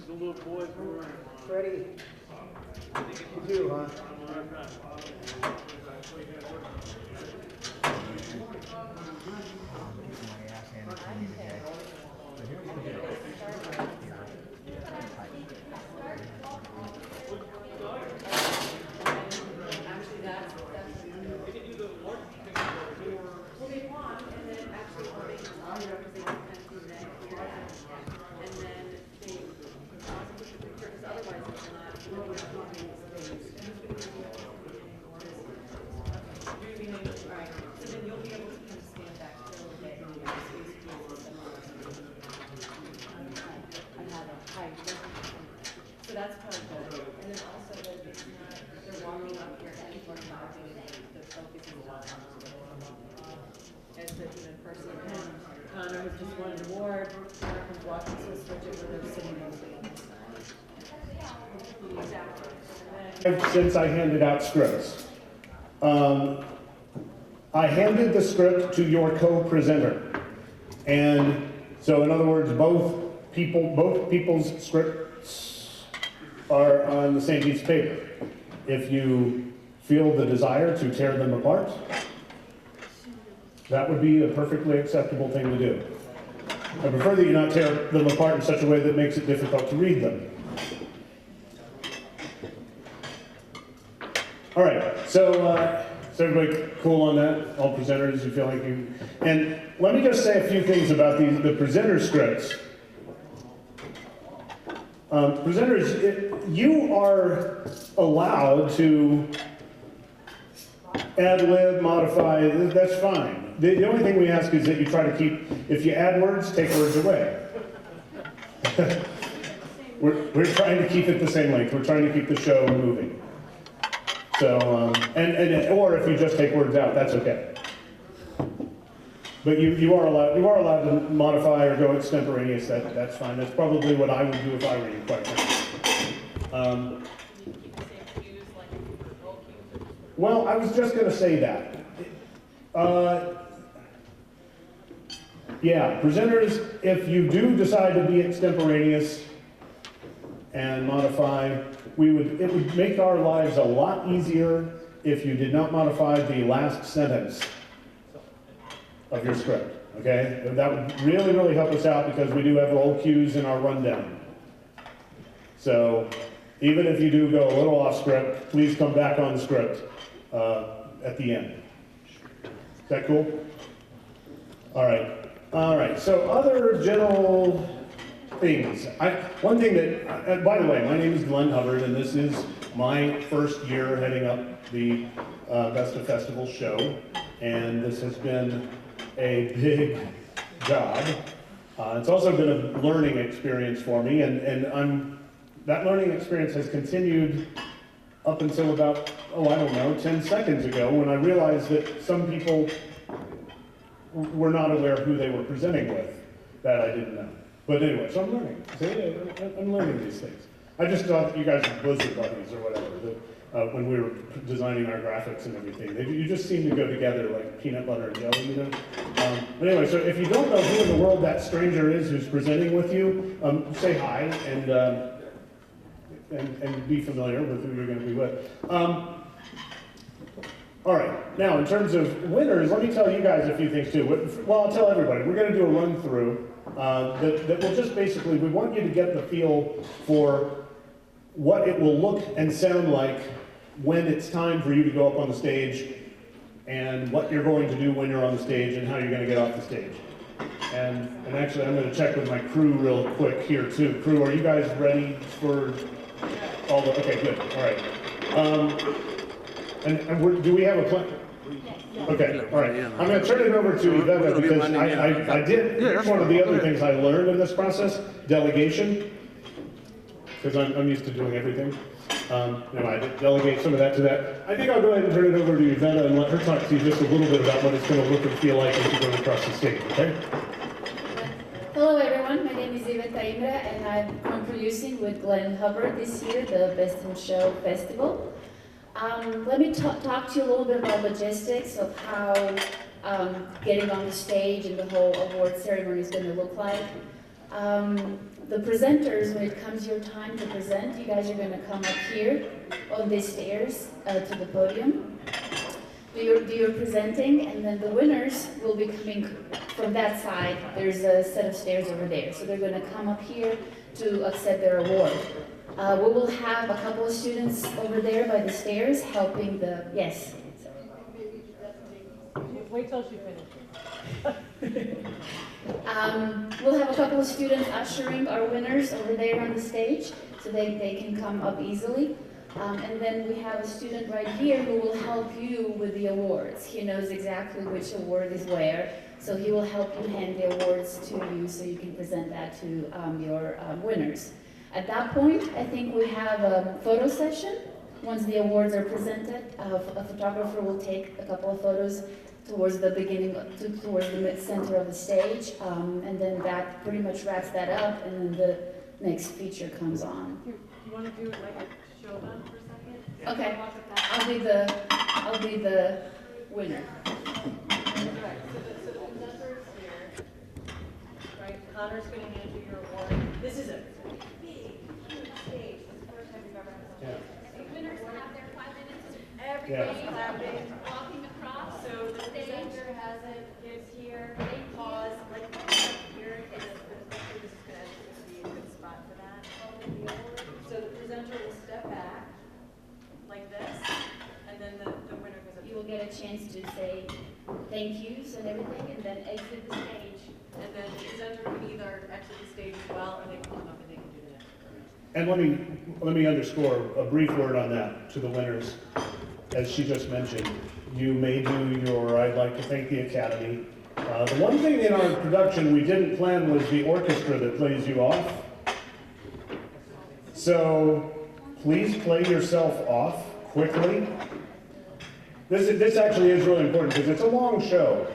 The little boys were wearing. Freddie, you do, huh? So that's part of it. And then also that it's not, they're walking up here and people are not doing anything. They're focusing on as the person. And Connor has just won an award. Connor comes walking to a switch it where they're sitting on the side. Since I handed out scripts. I handed the script to your co-presenter. And so in other words, both people's scripts are on the same piece of paper. If you feel the desire to tear them apart, that would be a perfectly acceptable thing to do. I prefer that you not tear them apart in such a way that makes it difficult to read them. All right, so is everybody cool on that? All presenters, you feel like you... And let me just say a few things about the presenter scripts. Presenters, you are allowed to ad-lib, modify, that's fine. The only thing we ask is that you try to keep, if you add words, take words away. We're trying to keep it the same length. We're trying to keep the show moving. So, or if you just take words out, that's okay. But you are allowed to modify or go extemporaneous. That's fine. That's probably what I would do if I were you, quite frankly. Well, I was just going to say that. Yeah, presenters, if you do decide to be extemporaneous and modify, it would make our lives a lot easier if you did not modify the last sentence of your script, okay? That would really, really help us out because we do have roll cues in our rundown. So even if you do go a little off script, please come back on the script at the end. Is that cool? All right, so other general things. One thing that, by the way, my name is Glenn Hubbard, and this is my first year heading up the Vesta Festival show, and this has been a big job. It's also been a learning experience for me, and that learning experience has continued up until about, 10 seconds ago, when I realized that some people were not aware of who they were presenting with that I didn't know. But anyway, so I'm learning. See, I'm learning these things. I just thought you guys were Blizzard buddies or whatever, when we were designing our graphics and everything. You just seem to go together like peanut butter and jelly, you know? But anyway, so if you don't know who in the world that stranger is who's presenting with you, say hi and be familiar with who you're going to be with. All right, now in terms of winners, let me tell you guys a few things too. Well, I'll tell everybody. We're going to do a run through that will just basically, we want you to get the feel for what it will look and sound like when it's time for you to go up on the stage, and what you're going to do when you're on the stage and how you're going to get off the stage. And actually, I'm going to check with my crew real quick here too. Crew, are you guys ready for all the, okay, good, all right. Do we have a plan? Okay, all right. I'm going to turn it over to Iveta because I did, here's one of the other things I learned in this process, delegation, because I'm used to doing everything. I delegate some of that to that. I think I'll go ahead and turn it over to Iveta and let her talk to you just a little bit about what it's going to look and feel like as you go across the stage, okay? Hello everyone, my name is Iveta Imre and I'm co-producing with Glenn Hubbard this year, the Best in Show Festival. Let me talk to you a little bit about logistics of how getting on the stage and the whole award ceremony is going to look like. the presenters, when it comes your time to present, you guys are going to come up here on these stairs to the podium. Do your presenting, and then the winners will be coming from that side. There's a set of stairs over there, so they're going to come up here to accept their award. We will have a couple of students over there by the stairs helping the, yes. Wait till she finishes. We'll have a couple of students ushering our winners over there on the stage so they can come up easily. And then we have a student right here who will help you with the awards. He knows exactly which award is where, so he will help you hand the awards to you so you can present that to your winners. At that point, I think we have a photo session. Once the awards are presented, a photographer will take a couple of photos towards the beginning, towards the center of the stage, and then that pretty much wraps that up, and then the next feature comes on. You want to do it like a showdown for a second? Okay, I'll be the winner. Right, so the presenters here, right, Connor's going to hand you your award. This is a big, huge stage. It's the first time we've ever had something. The winners have their 5 minutes. Everybody's clapping. Walking across. So the presenter has it, is here, pause, like here, and the presenter, this is going to be a good spot for that. So the presenter will step back, like this, and then the winner goes up. You will get a chance to say thank yous and everything, and then exit the stage. And then the presenter can either exit the stage as well, or they can come up and they can do the next one. And let me underscore a brief word on that to the winners. As she just mentioned, you may do your I'd like to thank the Academy. The one thing in our production we didn't plan was the orchestra that plays you off. So please play yourself off quickly. This actually is really important because it's a long show.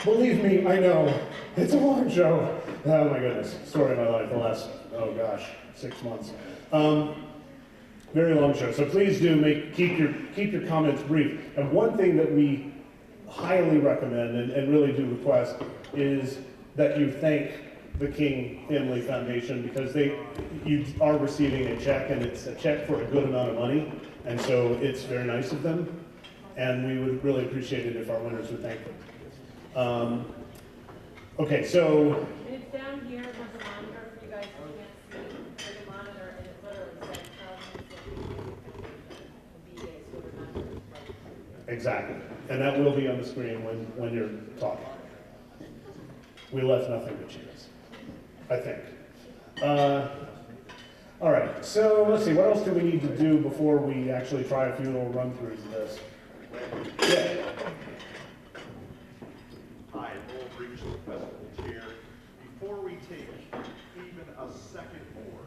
Believe me, I know, it's a long show. Oh my goodness, story of my life, the last, oh gosh, 6 months. Very long show, so please do keep your comments brief. And one thing that we highly recommend and really do request is that you thank the King Family Foundation, because you are receiving a check, and it's a check for a good amount of money, and so it's very nice of them, and we would really appreciate it if our winners would thank them. Okay, so And it's down here, there's a monitor for you guys who can't see. There's a monitor, and it literally says, exactly, and that will be on the screen when you're talking. We left nothing but cheers, I think. All right, so let's see, what else do we need to do before we actually try a few little run-throughs of this? Yeah. Hi, Lowell Briggs, the festival chair. Before we take even a second more,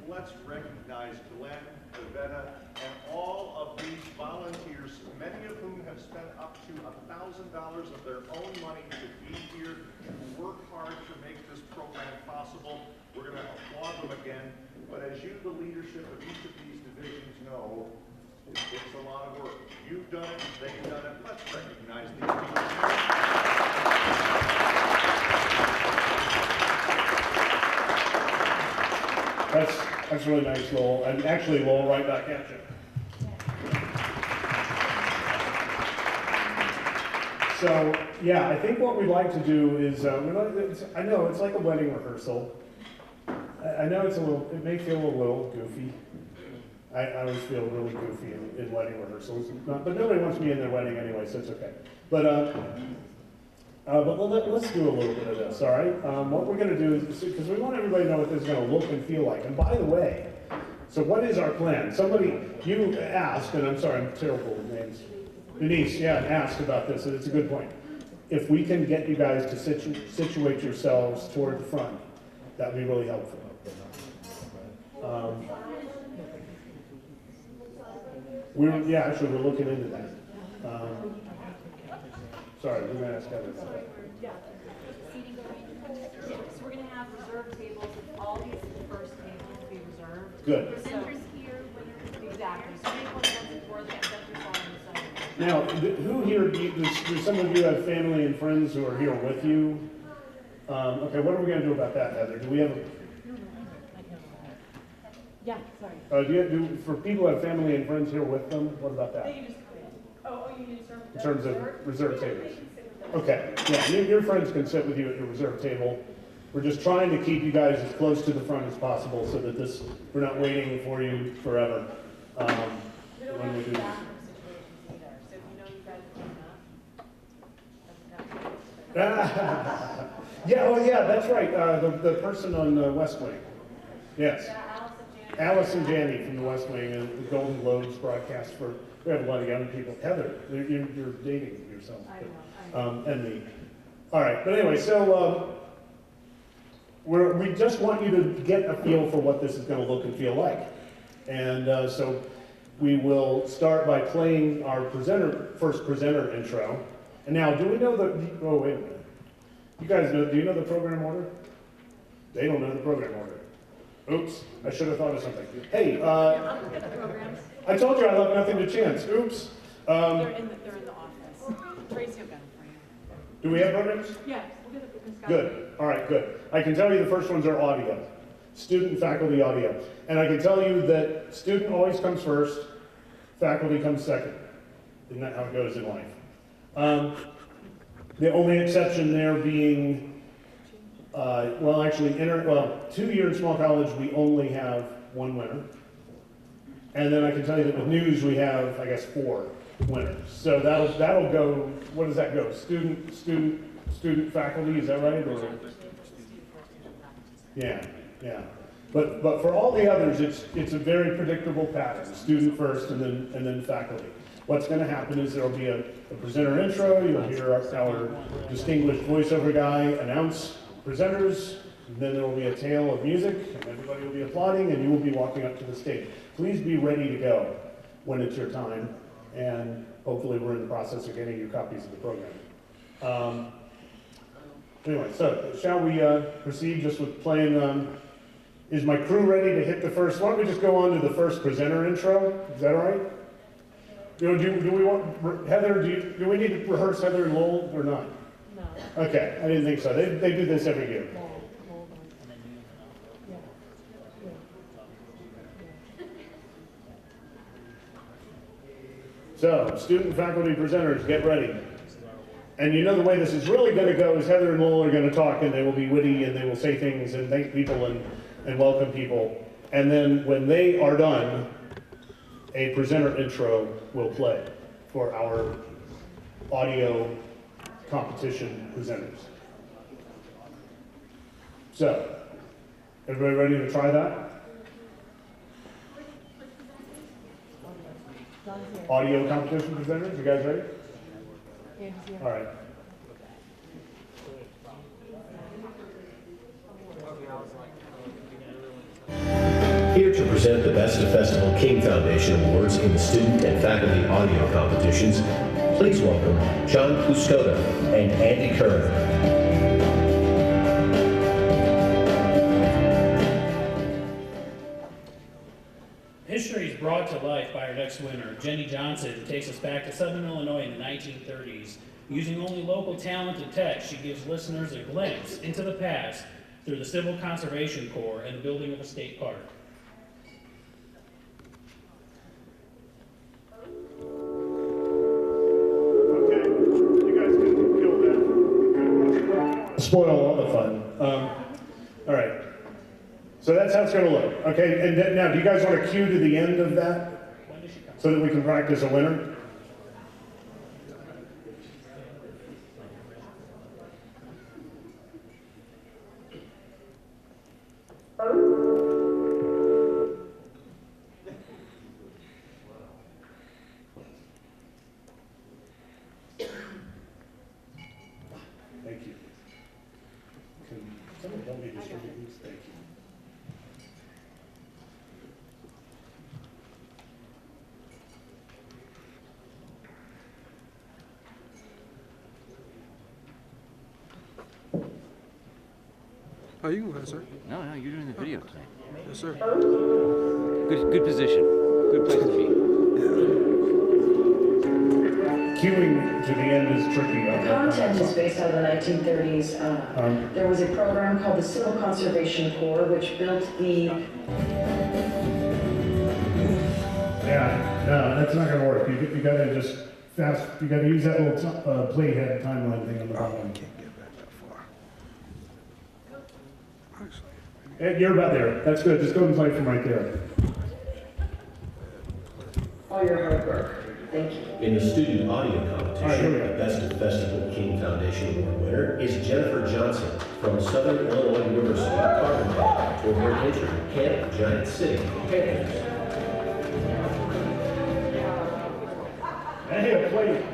let's recognize Glenn, Iveta, and all of these volunteers, many of whom have spent up to $1,000 of their own money to be here, to work hard to make this program possible. We're going to applaud them again, but as you, the leadership of each of these divisions, know, it's a lot of work. You've done it, they've done it. Let's recognize these people. That's really nice, Lowell. And actually, Lowell, right back at you. So, yeah, I think what we'd like to do is, I know it's like a wedding rehearsal. I know it may feel a little goofy. I always feel really goofy in wedding rehearsals, but nobody wants me in their wedding anyway, so it's okay. But let's do a little bit of this, all right? What we're going to do is, because we want everybody to know what this is going to look and feel like. And by the way, so what is our plan? Somebody, you asked, and I'm sorry, I'm terrible with names. Denise, yeah, asked about this, and it's a good point. If we can get you guys to situate yourselves toward the front, that would be really helpful. Actually, we're looking into that. Sorry, we're going to ask Kevin. Yeah. So we're going to have reserved tables, all these first tables will be reserved. Good. Presenters here, winners. Exactly. So anyone wants to board the presenters on the side. Now, who here, do some of you have family and friends who are here with you? Okay, what are we going to do about that, Heather? Do we have Yeah, sorry. For people who have family and friends here with them, what about that? They can just come in. Oh, you need to serve. In terms of reserve tables? Okay, yeah, your friends can sit with you at your reserve table. We're just trying to keep you guys as close to the front as possible so that we're not waiting for you forever. We don't When have we do. bathroom situations either, so if you know you guys are clean up. Yeah, oh yeah, that's right, the person on the West Wing. Yes, Alice and Janet. Alice and Janney from the West Wing and the Golden Globes broadcast we have a lot of young people. Heather, you're dating yourself. I know. And me. All right, but anyway, so we just want you to get a feel for what this is going to look and feel like. And so we will start by playing our first presenter intro. And now, do we know oh, wait a minute. You guys do you know the program order? They don't know the program order. Oops, I should have thought of something. Hey, I'm looking at the programs. I told you I left nothing to chance. Oops. They're in the office. Tracy will get them for you. Do we have programs? Yes, we'll get the Scott. Good. All right, good. I can tell you the first ones are audio. Student, faculty, audio. And I can tell you that student always comes first, faculty comes second. Isn't that how it goes in life? The only exception there being, well, actually, 2 year in small college, we only have one winner. And then I can tell you that with news, we have, I guess, 4 winners. So that'll go, what does that go? Student, faculty, is that right? Or? Yeah. But for all the others, it's a very predictable pattern. Student first and then faculty. What's going to happen is there'll be a presenter intro, you'll hear our distinguished voiceover guy announce presenters, and then there will be a tale of music, and everybody will be applauding, and you will be walking up to the stage. Please be ready to go when it's your time, and hopefully we're in the process of getting you copies of the program. Anyway, so shall we proceed just with playing, is my crew ready to hit the first, why don't we just go on to the first presenter intro, is that all right? Do we want, Heather, do we need to rehearse Heather and Lowell or not? No. Okay, I didn't think so. They do this every year. So, student, faculty, presenters, get ready. And you know the way this is really going to go is Heather and Lowell are going to talk, and they will be witty, and they will say things and thank people and welcome people. And then when they are done, a presenter intro will play for our audio competition presenters. So, everybody ready to try that? Audio competition presenters, you guys ready? All right. Here to present the Best of Festival King Foundation Awards in the student and faculty audio competitions, please welcome John Custoda and Andy Kern. History is brought to life by our next winner, Jenny Johnson, who takes us back to Southern Illinois in the 1930s. Using only local talent and text, she gives listeners a glimpse into the past through the Civil Conservation Corps and the building of a state park. Okay, you guys can kill that. Spoil all the fun. All right. So that's how it's going to look. Okay, and then, now, do you guys want to cue to the end of that so that we can practice a winner? Thank you. Can someone help me distribute these? Thank you. Oh, you can go ahead, sir. No, you're doing the video tonight. Yes, sir. Good position. Good place to be. Queuing to the end is tricky. The content is based on the 1930s. There was a program called the Civil Conservation Corps, which built the No, that's not gonna work. You gotta just you gotta use that little playhead timeline thing on the bottom. Can't get back that far. Hey, you're about there. That's good. Just go and play from right there. All your hard work. Thank you. In the student audio All right, competition, here we go. the Best of Festival King Foundation Award winner is Jennifer Johnson from Southern Illinois University, Carbondale, for her entry, Camp Giant City, Panthers. Hey, a plate.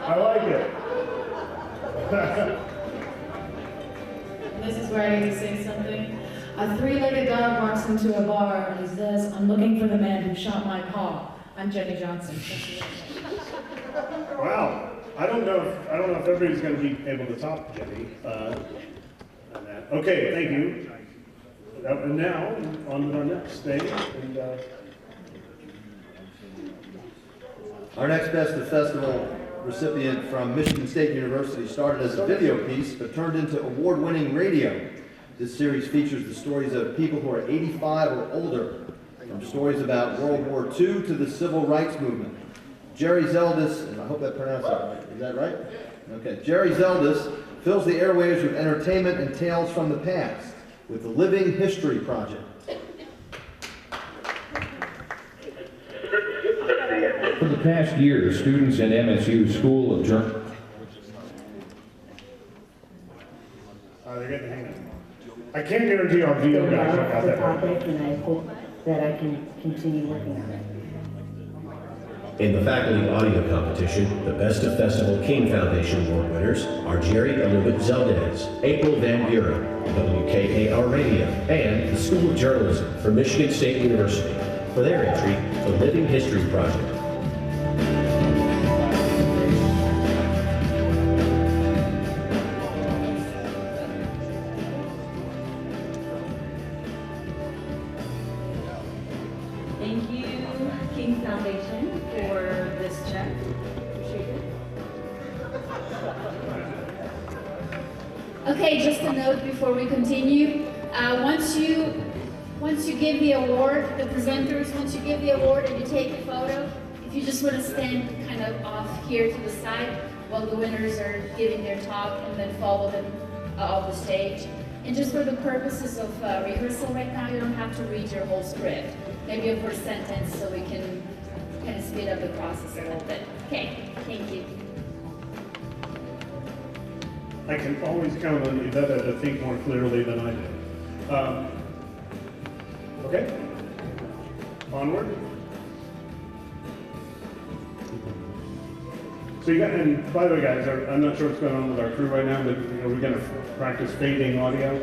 I like it. This is where I need to say something. A three-legged dog walks into a bar and he says, "I'm looking for the man who shot my paw." I'm Jenny Johnson. Wow. I don't know if everybody's going to be able to top Jenny on that. Okay, thank you. And now on to our next thing. And, Our next Best of Festival recipient from Michigan State University started as a video piece, but turned into award-winning radio. This series features the stories of people who are 85 or older, from stories about World War II to the Civil Rights Movement. Jerry Zeldis, and I hope I pronounced that right, is that right? Okay, Jerry Zeldis fills the airwaves with entertainment and tales from the past with the Living History Project. For the past year, students in MSU School of Journalism. they're getting the hang of it. I can't guarantee our video guys will have the that. topic, and I hope that I can continue working on it. In the faculty audio competition, the Best of Festival King Foundation Award winners are Jerry Elubit Zeldez, April Van Buren, WKAR Radio, and the School of Journalism from Michigan State University for their entry, The Living History Project. Thank you, King Foundation, for this check. Appreciate it. Okay, just a note before we continue. Once you give the award, the presenters, once you give the award and you take a photo, if you just want to stand kind of off here to the side while the winners are giving their talk, and then follow them off the stage. And just for the purposes of rehearsal right now, you don't have to read your whole script. Maybe a first sentence so we can kind of speed up the process a little bit. Okay, thank you. I can always count on Yvette to think more clearly than I do. Okay, onward. So you got, and by the way guys, I'm not sure what's going on with our crew right now, but are we going to practice fading audio?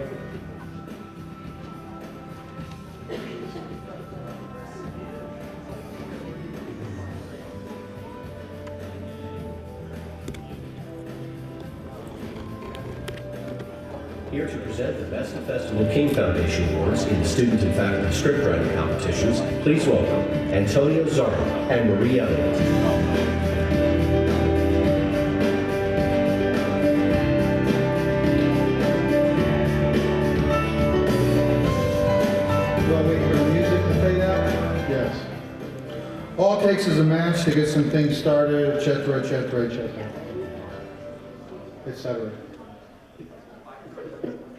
Here to present the Best of Festival King Foundation Awards in the Student and Faculty Scriptwriting Competitions, please welcome Antonio Zarra and Marie Elliott. All it takes is a match to get some things started, etc., etc.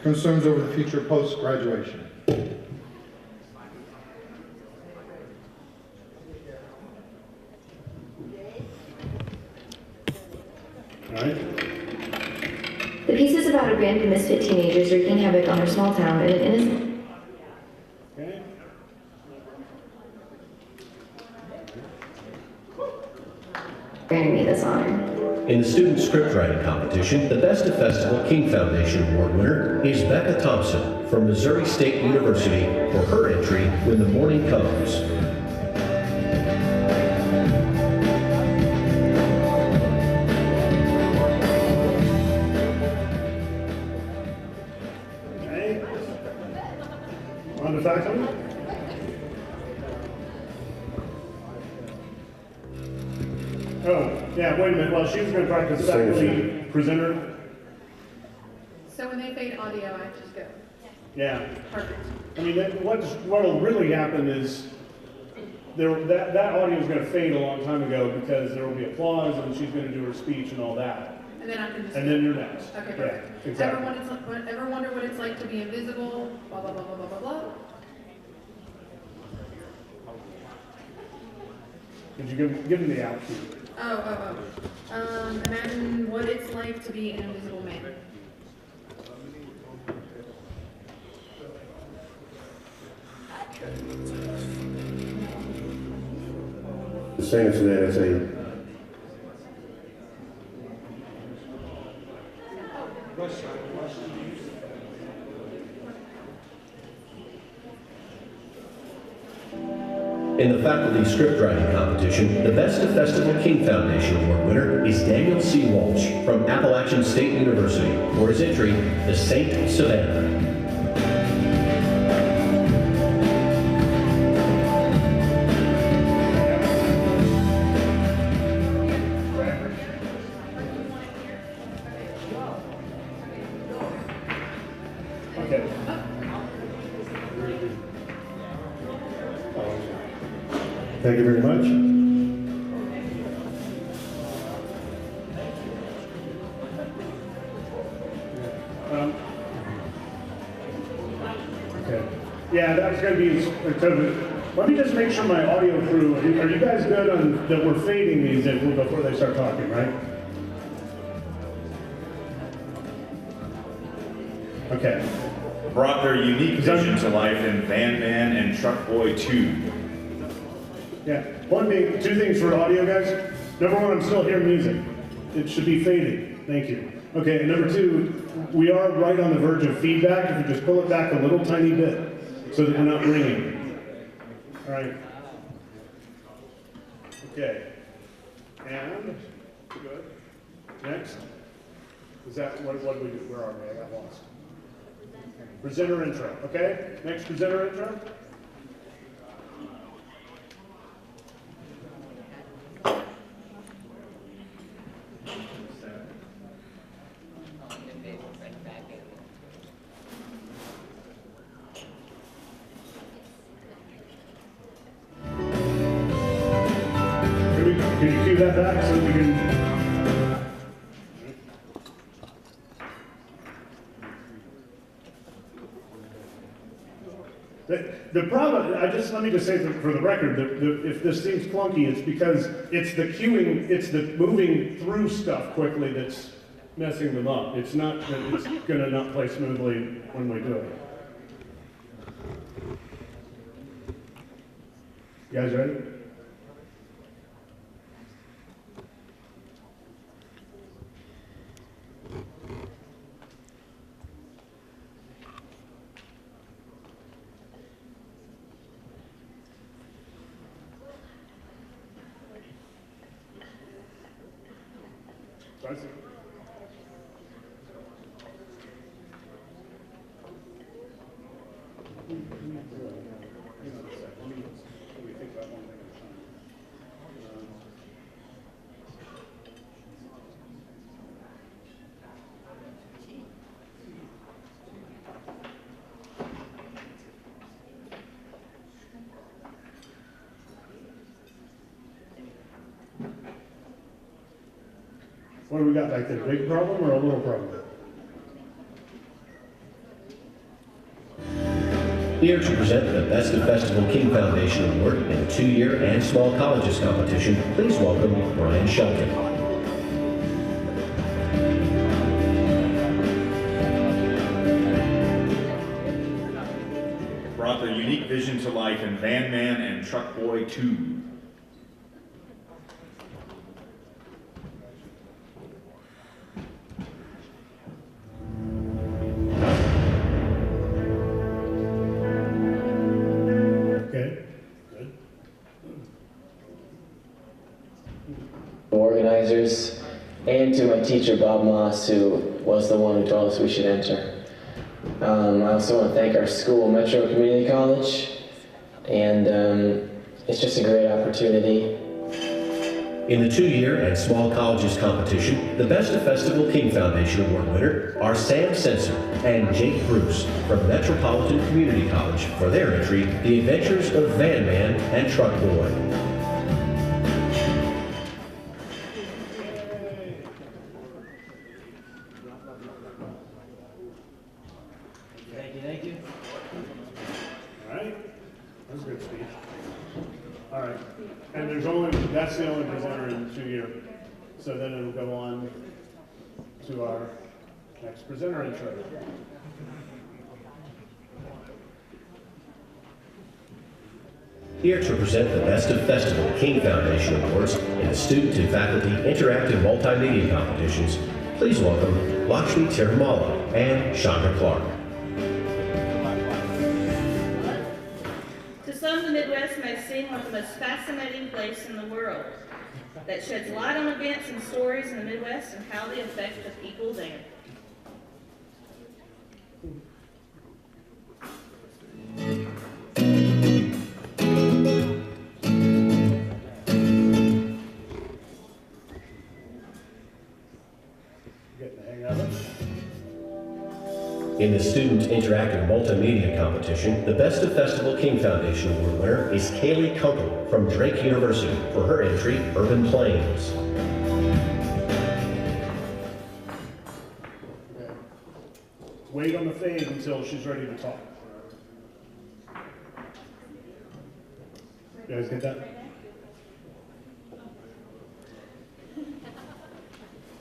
Concerns over the future post-graduation. All right. The piece is about a band of misfit teenagers wreaking havoc on their small town in an innocent... Okay. Granting me this honor. In the Student Scriptwriting Competition, the Best of Festival King Foundation Award winner is Becca Thompson from Missouri State University for her entry, When the Morning Comes. Okay. On to faculty. Oh, yeah, wait a minute. Well, she was going to practice faculty presenter. So when they fade audio, I just go. Yeah. Perfect. I mean, what'll really happen is that audio is going to fade a long time ago because there will be applause and she's going to do her speech and all that. And then I can just. And then you're next. Okay, Yeah, perfect. exactly. Ever wonder what it's like to be invisible? Blah, blah, blah, blah, blah, blah, blah. Could you give him the out cue? Imagine what it's like to be an invisible man. The same for that as a In the faculty scriptwriting competition, the Best of Festival King Foundation Award winner is Daniel C. Walsh from Appalachian State University for his entry, The Saint Savannah. Okay. Thank you very much. Okay. Yeah, that was going to be. Let me just make sure my audio crew. Are you guys good on that? We're fading these before they start talking, right? Okay. Brought their unique vision to life in Van Man and Truck Boy 2. Yeah. Two things for audio, guys. Number one, I'm still hearing music. It should be fading. Thank you. Okay, and number two, we are right on the verge of feedback. If you just pull it back a little tiny bit so that we're not ringing. All right. Okay. And, good. Next. Is that, what do we do? Where are we? I got lost. Presenter intro, okay? Next presenter intro. Can you cue that back so we can... The problem, let me just say for the record, if this seems clunky, it's because it's the queuing, it's the moving through stuff quickly that's messing them up. It's not that it's going to not play smoothly when we do it. You guys ready? What do we got back there? Big problem or a little problem? Here to present the Best of Festival King Foundation Award in the 2-year and Small Colleges competition, please welcome Brian Shelton. Brought their unique vision to life in Van Man and Truck Boy 2. Organizers, and to my teacher Bob Moss, who was the one who told us we should enter. I also want to thank our school, Metro Community College, and it's just a great opportunity. In the 2-year and small colleges competition, the Best of Festival King Foundation Award winner are Sam Sensor and Jake Bruce from Metropolitan Community College for their entry, The Adventures of Van Man and Truck Boy. Thank you. All right, that was a good speech. All right, and that's the only presenter in the 2-year. So then it'll go on to our next presenter intro. Here to present the Best of Festival King Foundation Awards in the Student and Faculty Interactive Multimedia Competitions, please welcome Lakshmi Tirumala and Chandra Clark. To some, the Midwest may seem like the most fascinating place in the world that sheds light on events and stories in the Midwest and how they affect the people there. Getting the hang of it. In the Student Interactive Multimedia Competition, the Best of Festival King Foundation Award winner is Kaylee Kunkel from Drake University for her entry, Urban Plains. Okay. Wait on the fade until she's ready to talk. You guys get that?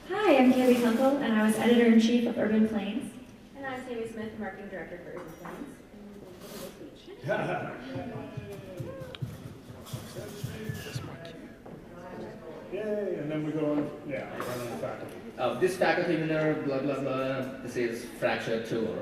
Hi, I'm Kaylee Kunkel, and I was editor-in-chief of Urban Plains. And I'm Tammy Smith, marketing director for Urban Plains. Yay, and then we go on, yeah, we run on the faculty. This faculty winner, blah, blah, blah, this is Fracture Tour.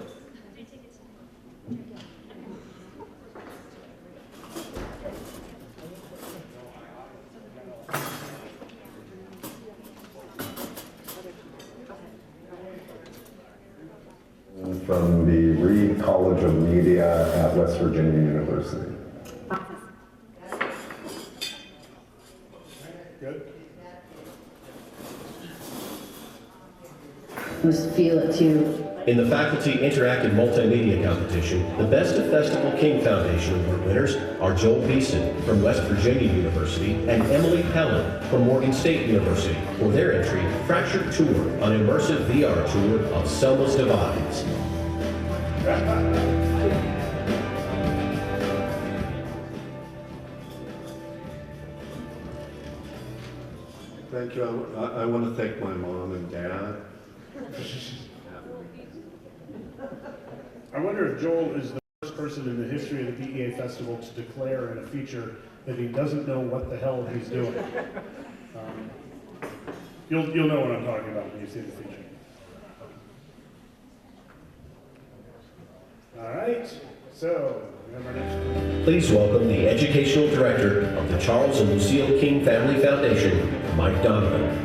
From the Reed College of Media at West Virginia University. Good. Just feel it too. In the Faculty Interactive Multimedia Competition, the Best of Festival King Foundation Award winners are Joel Beeson from West Virginia University and Emily Pellin from Morgan State University for their entry, Fractured Tour, an immersive VR tour of Selma's Divides. Thank you. I want to thank my mom and dad. I wonder if Joel is the first person in the history of the PEA Festival to declare in a feature that he doesn't know what the hell he's doing. You'll know what I'm talking about when you see the feature. All right, so we have our next one. Please welcome the Educational Director of the Charles and Lucille King Family Foundation, Mike Donovan.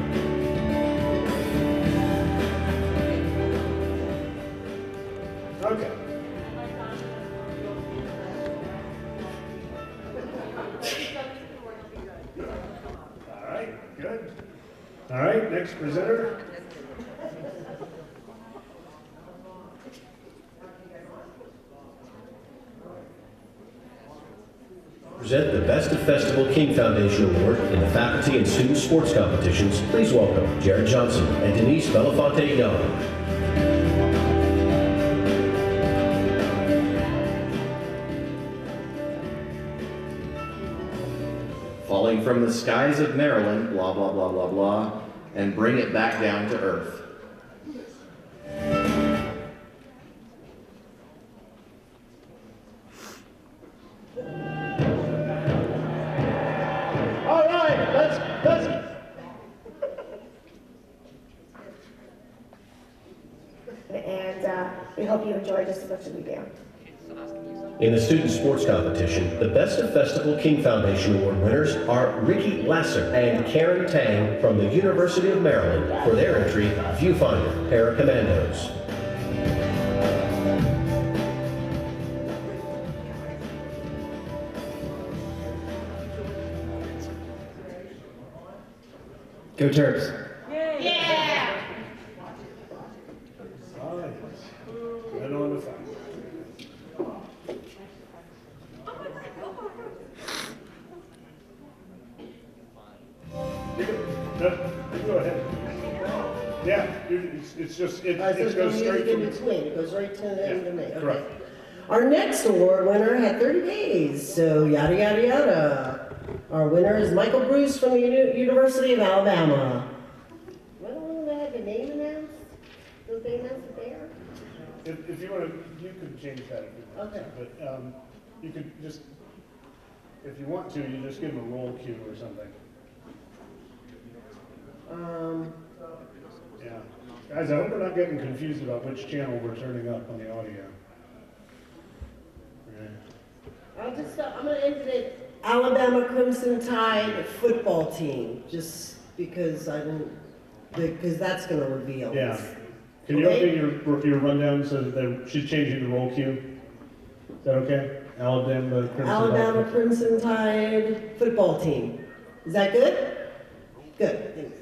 Okay. All right, good. All right, next presenter. Present the Best of Festival King Foundation Award in the Faculty and Student Sports Competitions. Please welcome Jared Johnson and Denise Belafonte Young. Falling from the skies of Maryland, blah, blah, blah, blah, blah, and bring it back down to earth. All right, let's. And we hope you enjoy just as much as we do. In the Student Sports Competition, the Best of Festival King Foundation Award winners are Ricky Lasser and Karen Tang from the University of Maryland for their entry, Viewfinder, Paracommandos. Go Terps. Yeah! Oh, yes. Right on the front. No, go ahead. Yeah, it's just, it goes straight in from. between, it goes right to the end of me. Okay. Correct. Our next award winner had 30 days, so yada yada yada. Our winner is Michael Bruce from the University of Alabama. Why don't they have the name announced? Don't they announce it there? If you want to, you could change that if you want. Okay. But you could just, if you want to, you just give them a roll cue or something. Yeah. Guys, I hope we're not getting confused about which channel we're turning up on the audio. I'm gonna end it at Alabama Crimson Tide football team, just because because that's gonna reveal. Yeah. Can you update your rundown so that she's changing the roll cue? Is that okay? Alabama Crimson Tide football team. Is that good? Good, thanks.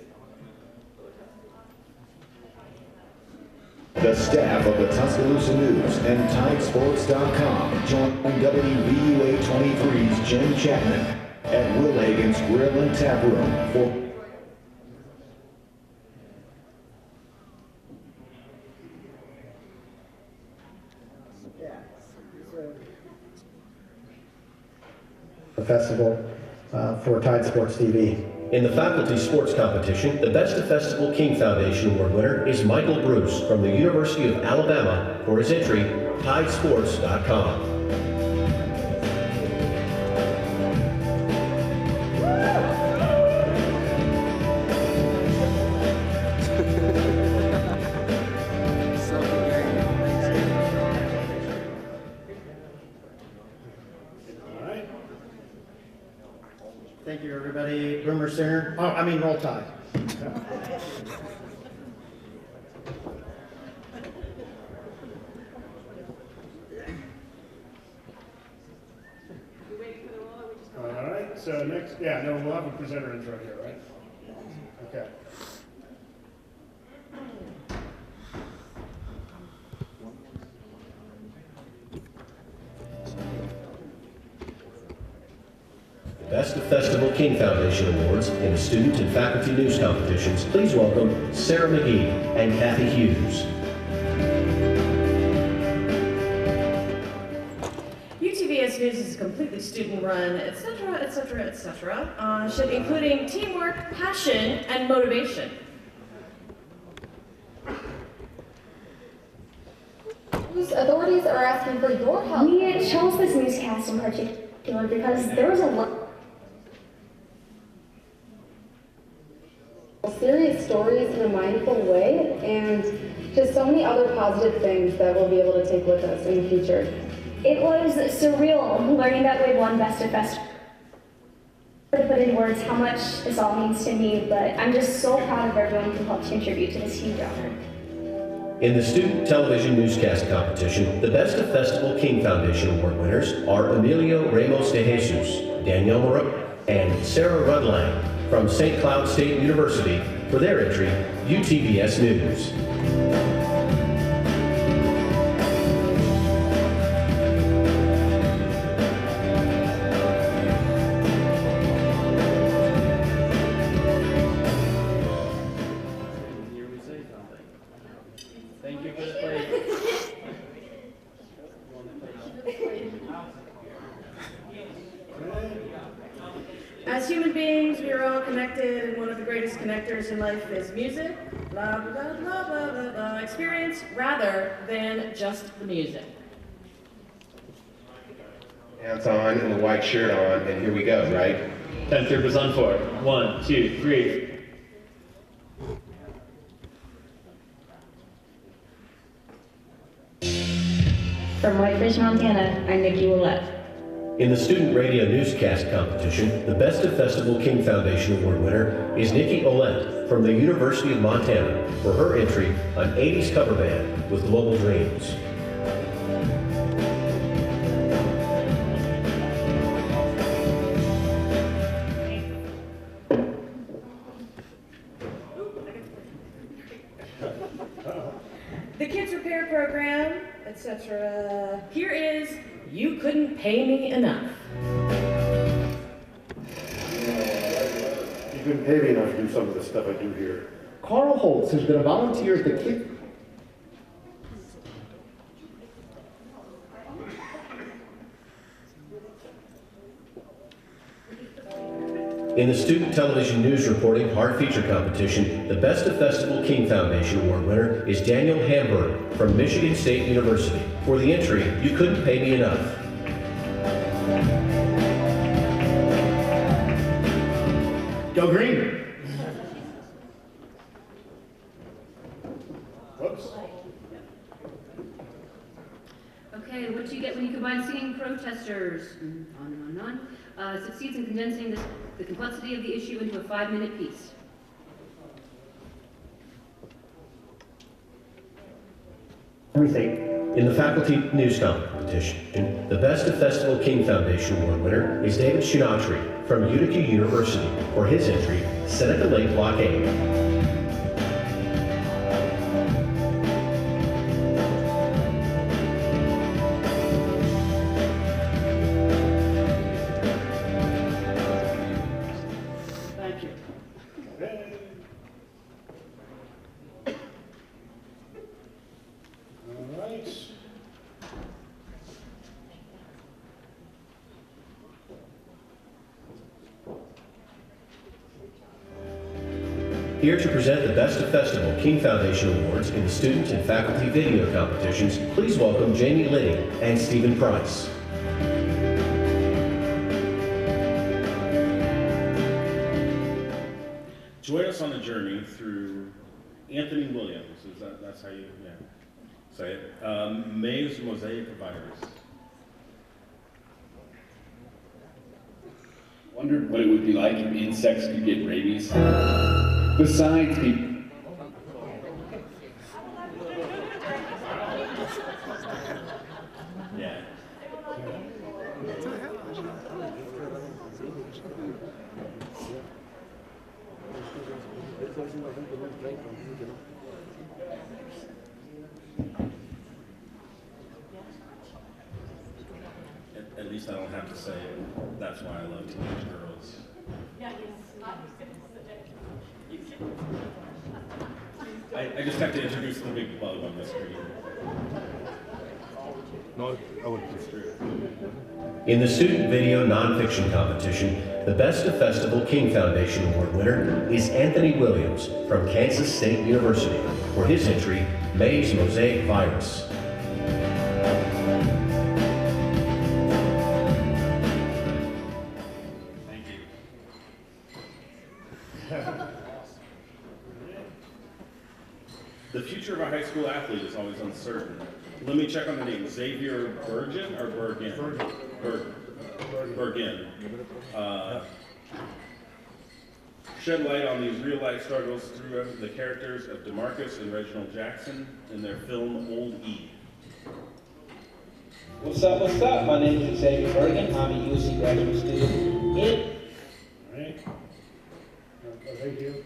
The staff of the Tuscaloosa News and TideSports.com join WVUA 23's Jen Chapman at Will Hagen's Grill and Tap Room for The festival for Tide Sports TV. In the faculty sports competition, the Best of Festival King Foundation Award winner is Michael Bruce from the University of Alabama for his entry, TideSports.com. Thank you, everybody. Boomer Sooner. Oh, I mean, Roll Tide. All right, so next, we'll have a presenter intro here, right? Okay. Best of Festival King Foundation Awards in the student and faculty news competitions, please welcome Sarah McGee and Kathy Hughes. UTVS News is completely student-run, etc., etc., etc., including teamwork, passion, and motivation. Authorities are asking for your help. We chose this newscast in particular because there was a lot serious stories in a mindful way, and just so many other positive things that we'll be able to take with us in the future. It was surreal learning that we won Best of Festival. To put in words how much this all means to me, but I'm just so proud of everyone who helped contribute to this huge honor. In the student television newscast competition, the Best of Festival King Foundation Award winners are Emilio Ramos de Jesus, Danielle Marook, and Sarah Rudlang from St. Cloud State University for their entry, UTVS News. Thank you for the plate. As human beings, we are all connected, and one of the greatest connectors in life is music. Blah, blah, blah, blah, blah, blah, blah. Experience rather than just the music. Hands on and the white shirt on, and here we go, right? 10 troopers on 4. 1, 2, 3. From Whitefish, Montana, I'm Nikki Willette. In the student radio newscast competition, the Best of Festival King Foundation Award winner is Nikki Olette from the University of Montana for her entry, an 80s cover band with Global Dreams. repair program, etc. Here is You Couldn't Pay Me Enough. You couldn't pay me enough to do some of the stuff I do here. Carl Holtz has been a volunteer at the Kid. In the Student Television News Reporting Hard Feature Competition, the Best of Festival King Foundation Award winner is Daniel Hamburg from Michigan State University for the entry, You Couldn't Pay Me Enough. Go green. Whoops. Okay, what do you get when you combine singing protesters? On and on and on. Succeeds in condensing the complexity of the issue into a 5-minute piece. In the Faculty News Competition, the Best of Festival King Foundation Award winner is David Shinatri from Utica University for his entry, Seneca Lake Blockade. Here to present the Best of Festival King Foundation Awards in the Student and Faculty Video Competitions, please welcome Jamie Liddy and Stephen Price. Join us on a journey through Anthony Williams, that's how you say it, May's Mosaic Virus. Wondered what it would be like if insects could get rabies. Besides people. Yeah. At least I don't have to say that's why I love teenage girls. I just have to introduce the big bug on the screen. No, I wouldn't construe it. In the Student Video Nonfiction Competition, the Best of Festival King Foundation Award winner is Anthony Williams from Kansas State University for his entry, May's Mosaic Virus. The future of a high school athlete is always uncertain. Let me check on the name. Xavier Bergen or Bergen? Bergen. Shed light on these real-life struggles through the characters of DeMarcus and Reginald Jackson in their film Old E. What's up, what's up? My name is Xavier Bergen. I'm a USC graduate student in... All right. Thank you.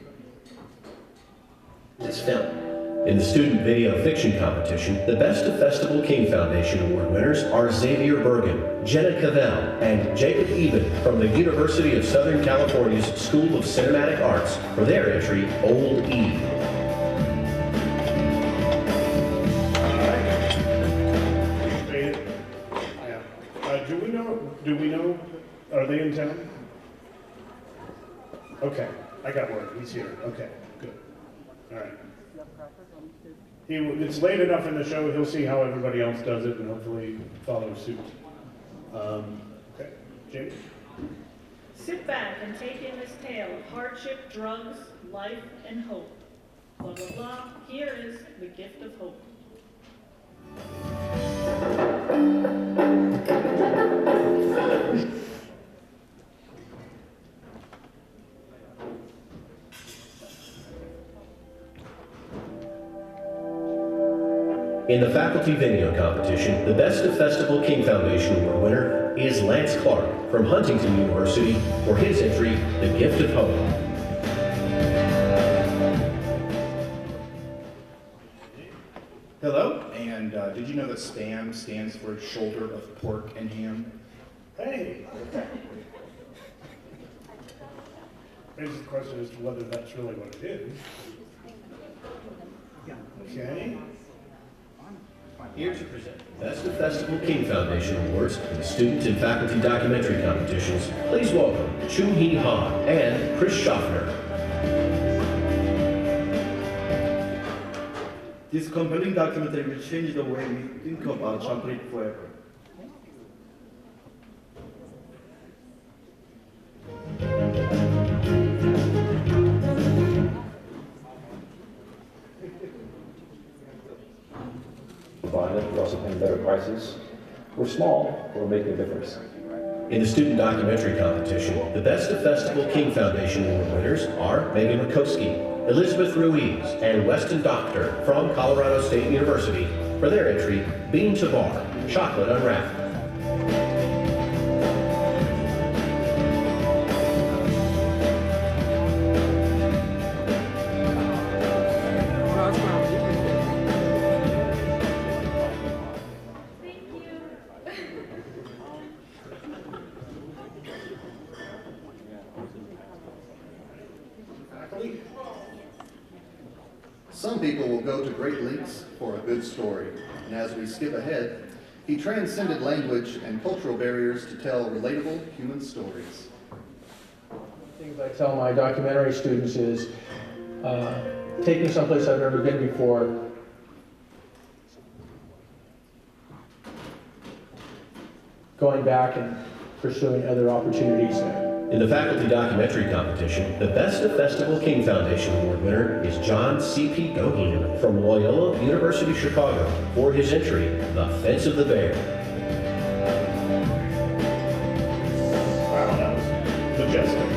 This film. In the Student Video Fiction Competition, the Best of Festival King Foundation Award winners are Xavier Bergen, Jenna Cavell, and Jacob Even from the University of Southern California's School of Cinematic Arts for their entry, Old E. Do we know, are they in town? Okay, I got word, he's here, okay, good, all right. It's late enough in the show, he'll see how everybody else does it and hopefully follow suit. Okay, Jamie? Sit back and take in this tale of hardship, drugs, life, and hope. Blah, blah, blah. Here is the gift of hope. In the Faculty Video Competition, the Best of Festival King Foundation Award winner is Lance Clark from Huntington University for his entry, The Gift of Hope. Hello, And did you know that SPAM stands for shoulder of pork and ham? Hey. Raises the question as to whether that's really what it is. Okay. Here to present Best of Festival King Foundation Awards in the student and faculty documentary competitions, please welcome Chung Hee Han and Chris Schaffner. This compelling documentary will change the way we think about chocolate forever. Violent, we're also paying better prices. We're small, but we're making a difference. In the student documentary competition, the Best of Festival King Foundation Award winners are Megan Rakowski, Elizabeth Ruiz, and Weston Doctor from Colorado State University for their entry, Bean to Bar, Chocolate Unwrapped. Some people will go to great lengths for a good story, and as we skip ahead, he transcended language and cultural barriers to tell relatable human stories. Things I tell my documentary students is, take me someplace I've never been before. Going back and pursuing other opportunities there. In the faculty documentary competition, the Best of Festival King Foundation Award winner is John C.P. Goheen from Loyola University Chicago for his entry, The Fence of the Bear. Wow, that was majestic.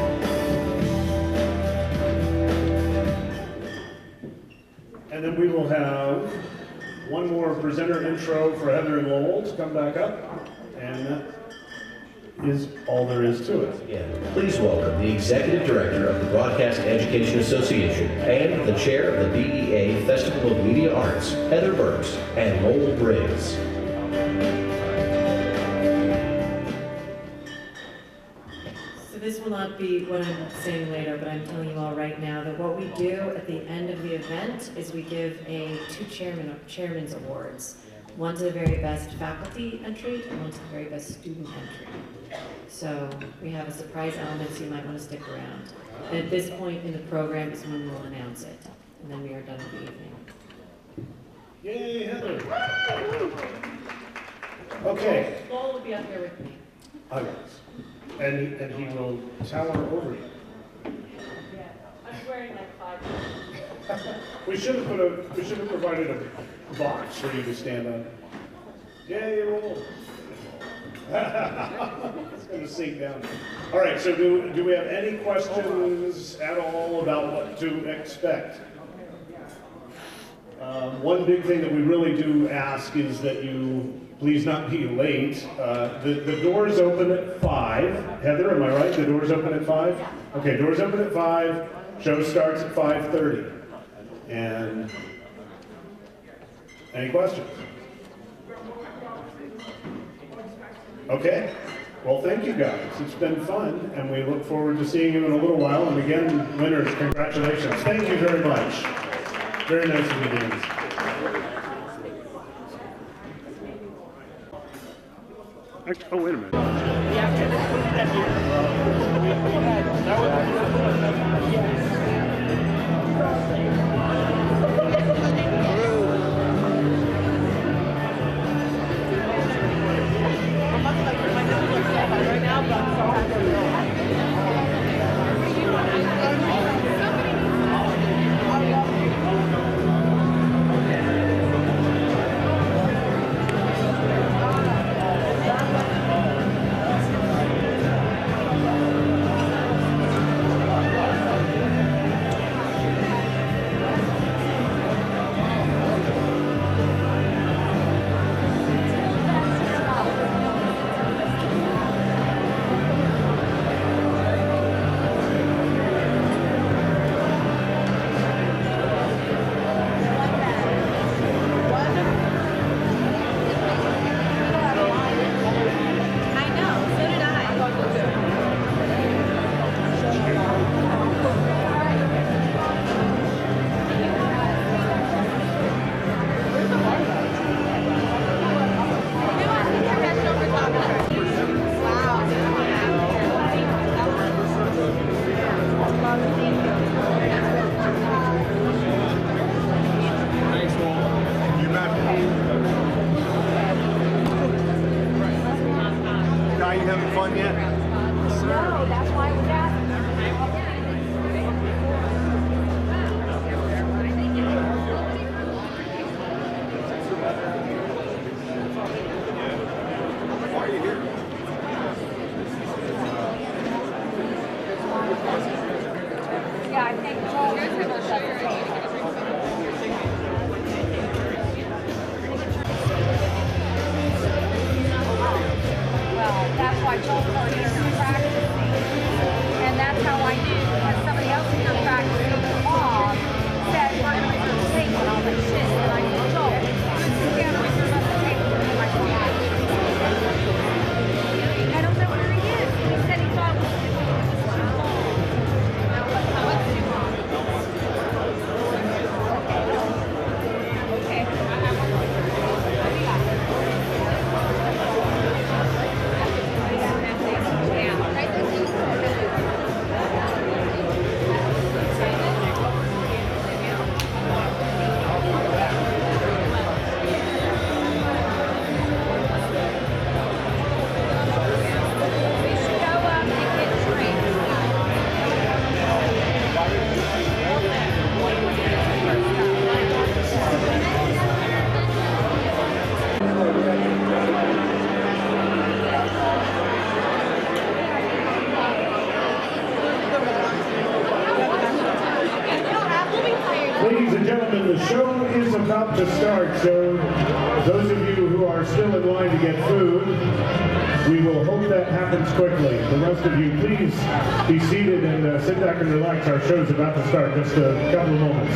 And then we will have one more presenter intro for Heather and Lowell to come back up. And that is all there is to it. Again, please welcome the Executive Director of the Broadcast Education Association and the Chair of the BEA Festival of Media Arts, Heather Burks and Lowell Briggs. So this will not be what I'm saying later, but I'm telling you all right now that what we do at the end of the event is we give two chairman's awards. One to the very best faculty entry and one to the very best student entry. So we have a surprise element, so you might want to stick around. And at this point in the program is when we'll announce it. And then we are done with the evening. Yay, Heather. Okay. Lowell will be up here with me. I was. And he will tower over you. Yeah, I'm wearing like 5. We should have provided a box for you to stand on. Yay, roll. It's going to sink down. All right, so do we have any questions at all about what to expect? One big thing that we really do ask is that you please not be late. The doors open at 5. Heather, am I right? The doors open at 5? Okay, doors open at 5. Show starts at 5:30. And any questions? Okay. Well, thank you guys. It's been fun, and we look forward to seeing you in a little while. And again, winners, congratulations. Thank you very much. Very nice of you, Denise. Oh, wait a minute. gentlemen, the show is about to start, so those of you who are still in line to get food, we will hope that happens quickly. The rest of you, please be seated and sit back and relax. Our show's about to start, just a couple of moments.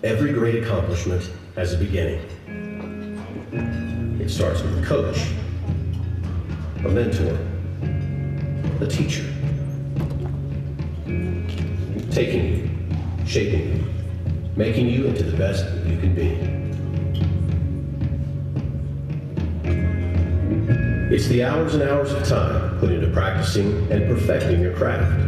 Every great accomplishment has a beginning. It starts with a coach, a mentor, a teacher, taking you, shaping you, making you into the best that you can be. It's the hours and hours of time put into practicing and perfecting your craft.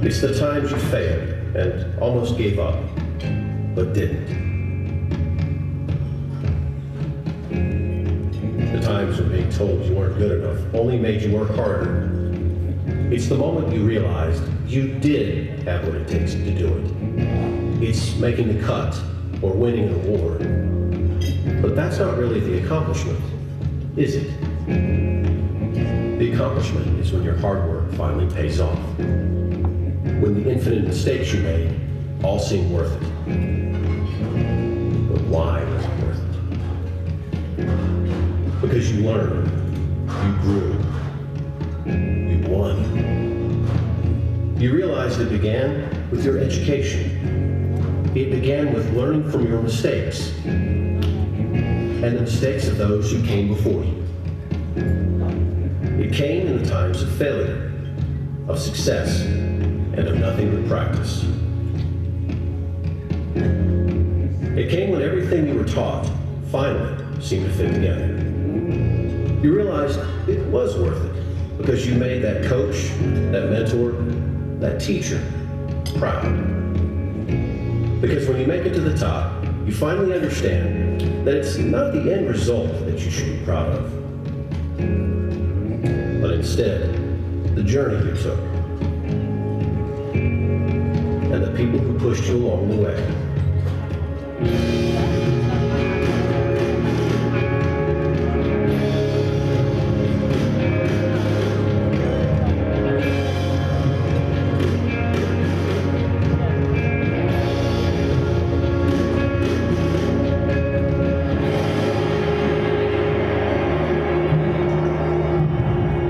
It's the times you failed and almost gave up, but didn't. The times when being told you weren't good enough only made you work harder. It's the moment you realized you did have what it takes to do it. It's making the cut or winning an award. But that's not really the accomplishment, is it? The accomplishment is when your hard work finally pays off. When the infinite mistakes you made all seem worth it. But why was it worth it? Because you learned, you grew, you won. You realized it began with your education. It began with learning from your mistakes and the mistakes of those who came before you. It came in the times of failure, of success, and of nothing but practice. It came when everything you were taught finally seemed to fit together. You realized it was worth it because you made that coach, that mentor, that teacher proud. Because when you make it to the top, you finally understand that it's not the end result that you should be proud of, but instead, the journey you took and the people who pushed you along the way.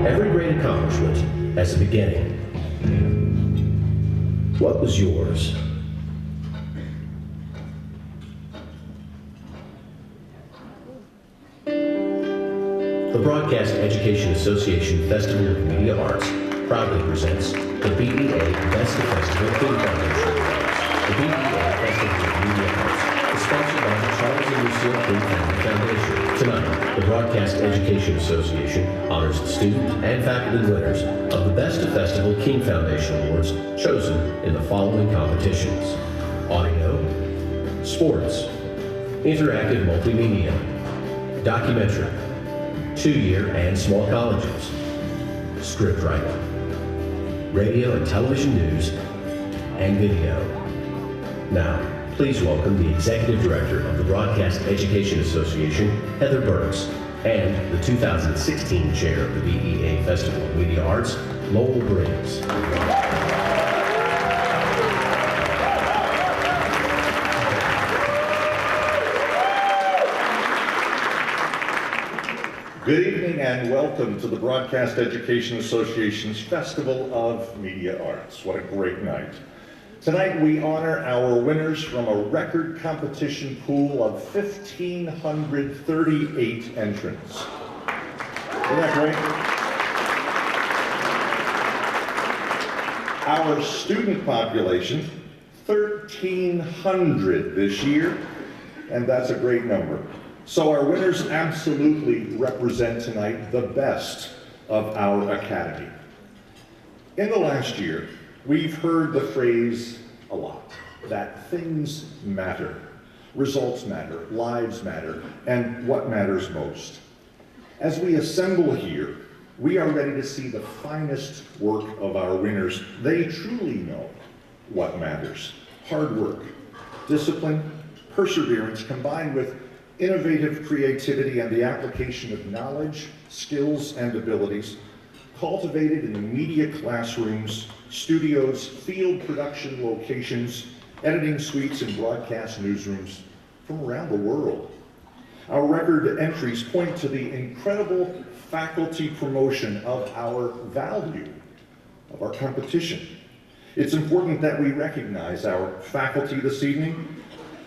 Every great accomplishment has a beginning. What was yours? The Broadcast Education Association Festival of Media Arts proudly presents the BEA Best of Festival Film Foundation Awards. The BEA Festival of Media Arts is sponsored by the Charles and Lucille King Family Foundation. Tonight, the Broadcast Education Association honors the student and faculty winners of the Best of Festival King Foundation Awards chosen in the following competitions: audio, sports, interactive multimedia, documentary, 2-year and small colleges, script writing, radio and television news, and video. Now, please welcome the Executive Director of the Broadcast Education Association, Heather Burks, and the 2016 Chair of the BEA Festival of Media Arts, Lowell Briggs. Good evening and welcome to the Broadcast Education Association's Festival of Media Arts. What a great night. Tonight we honor our winners from a record competition pool of 1,538 entrants. Isn't that great? Our student population, 1,300 this year, and that's a great number. So our winners absolutely represent tonight the best of our academy. In the last year, we've heard the phrase a lot, that things matter, results matter, lives matter, and what matters most. As we assemble here, we are ready to see the finest work of our winners. They truly know what matters. Hard work, discipline, perseverance, combined with innovative creativity and the application of knowledge, skills, and abilities cultivated in the media classrooms, studios, field production locations, editing suites, and broadcast newsrooms from around the world. Our record entries point to the incredible faculty promotion of our value, of our competition. It's important that we recognize our faculty this evening.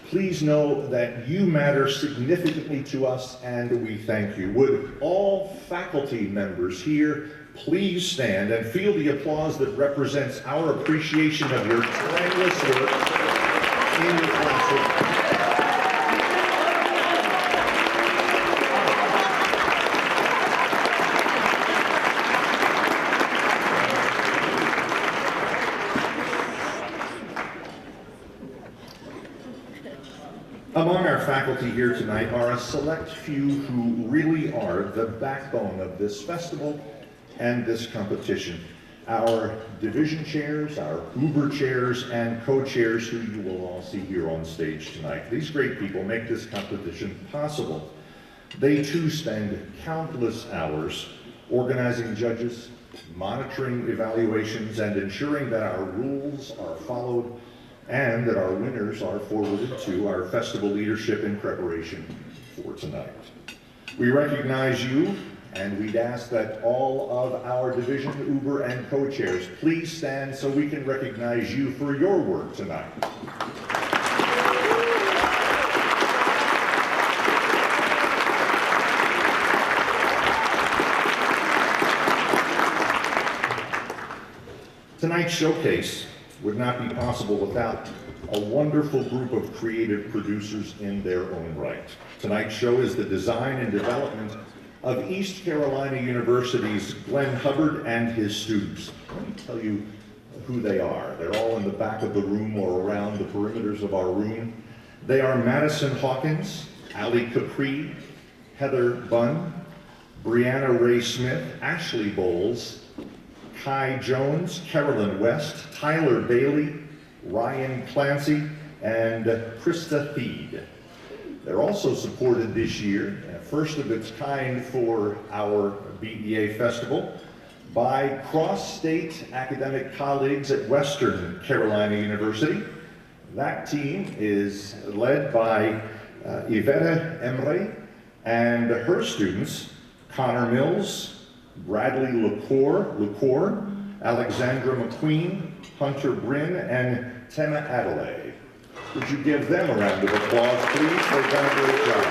Please know that you matter significantly to us, and we thank you. Would all faculty members here please stand and feel the applause that represents our appreciation of your timeless work in the classroom. Among our faculty here tonight are a select few who really are the backbone of this festival and this competition. Our division chairs, our Uber chairs, and co-chairs who you will all see here on stage tonight. These great people make this competition possible. They too spend countless hours organizing judges, monitoring evaluations, and ensuring that our rules are followed and that our winners are forwarded to our festival leadership in preparation for tonight. We recognize you, and we'd ask that all of our division, Uber, and co-chairs please stand so we can recognize you for your work tonight. Tonight's showcase would not be possible without a wonderful group of creative producers in their own right. Tonight's show is the design and development of East Carolina University's Glenn Hubbard and his students. Let me tell you who they are. They're all in the back of the room or around the perimeters of our room. They are Madison Hawkins, Ali Capri, Heather Bunn, Brianna Ray Smith, Ashley Bowles, Kai Jones, Carolyn West, Tyler Bailey, Ryan Clancy, and Krista Theed. They're also supported this year, first of its kind for our BEA Festival, by cross-state academic colleagues at Western Carolina University. That team is led by Yvette Emre and her students, Connor Mills, Bradley LaCour, Alexandra McQueen, Hunter Bryn, and Tema Adelaide. Would you give them a round of applause, please? They've done a great job.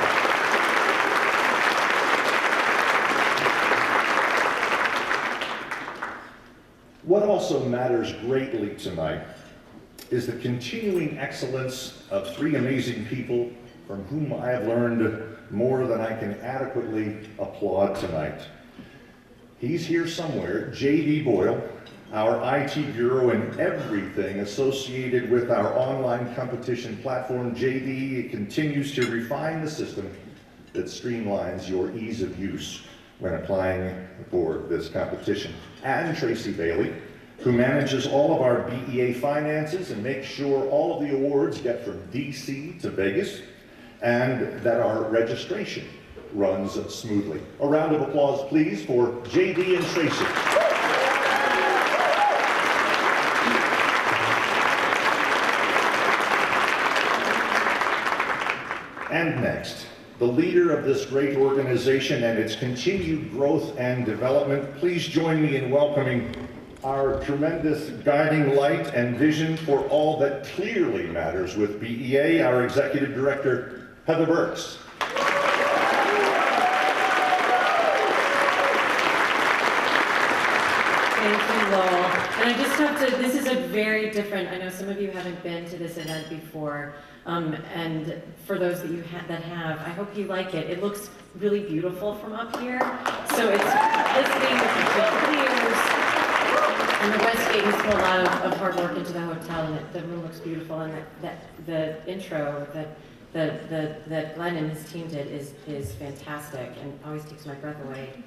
What also matters greatly tonight is the continuing excellence of three amazing people from whom I have learned more than I can adequately applaud tonight. He's here somewhere, J.D. Boyle, our IT Bureau and everything associated with our online competition platform. J.D. continues to refine the system that streamlines your ease of use when applying for this competition. And Tracy Bailey, who manages all of our BEA finances and makes sure all of the awards get from DC to Vegas, and that our registration runs smoothly. A round of applause, please, for JD and Tracy. And next, the leader of this great organization and its continued growth and development, please join me in welcoming our tremendous guiding light and vision for all that clearly matters with BEA, our Executive Director, Heather Burks. Thank you, Lowell. And I just have to, this is a very different, I know some of you haven't been to this event before, and for those that that have, I hope you like it. It looks really beautiful from up here. So it's listening with the chandeliers, and the Westgate has put a lot of hard work into the hotel, and the room looks beautiful, and the intro that Glenn and his team did is fantastic and always takes my breath away.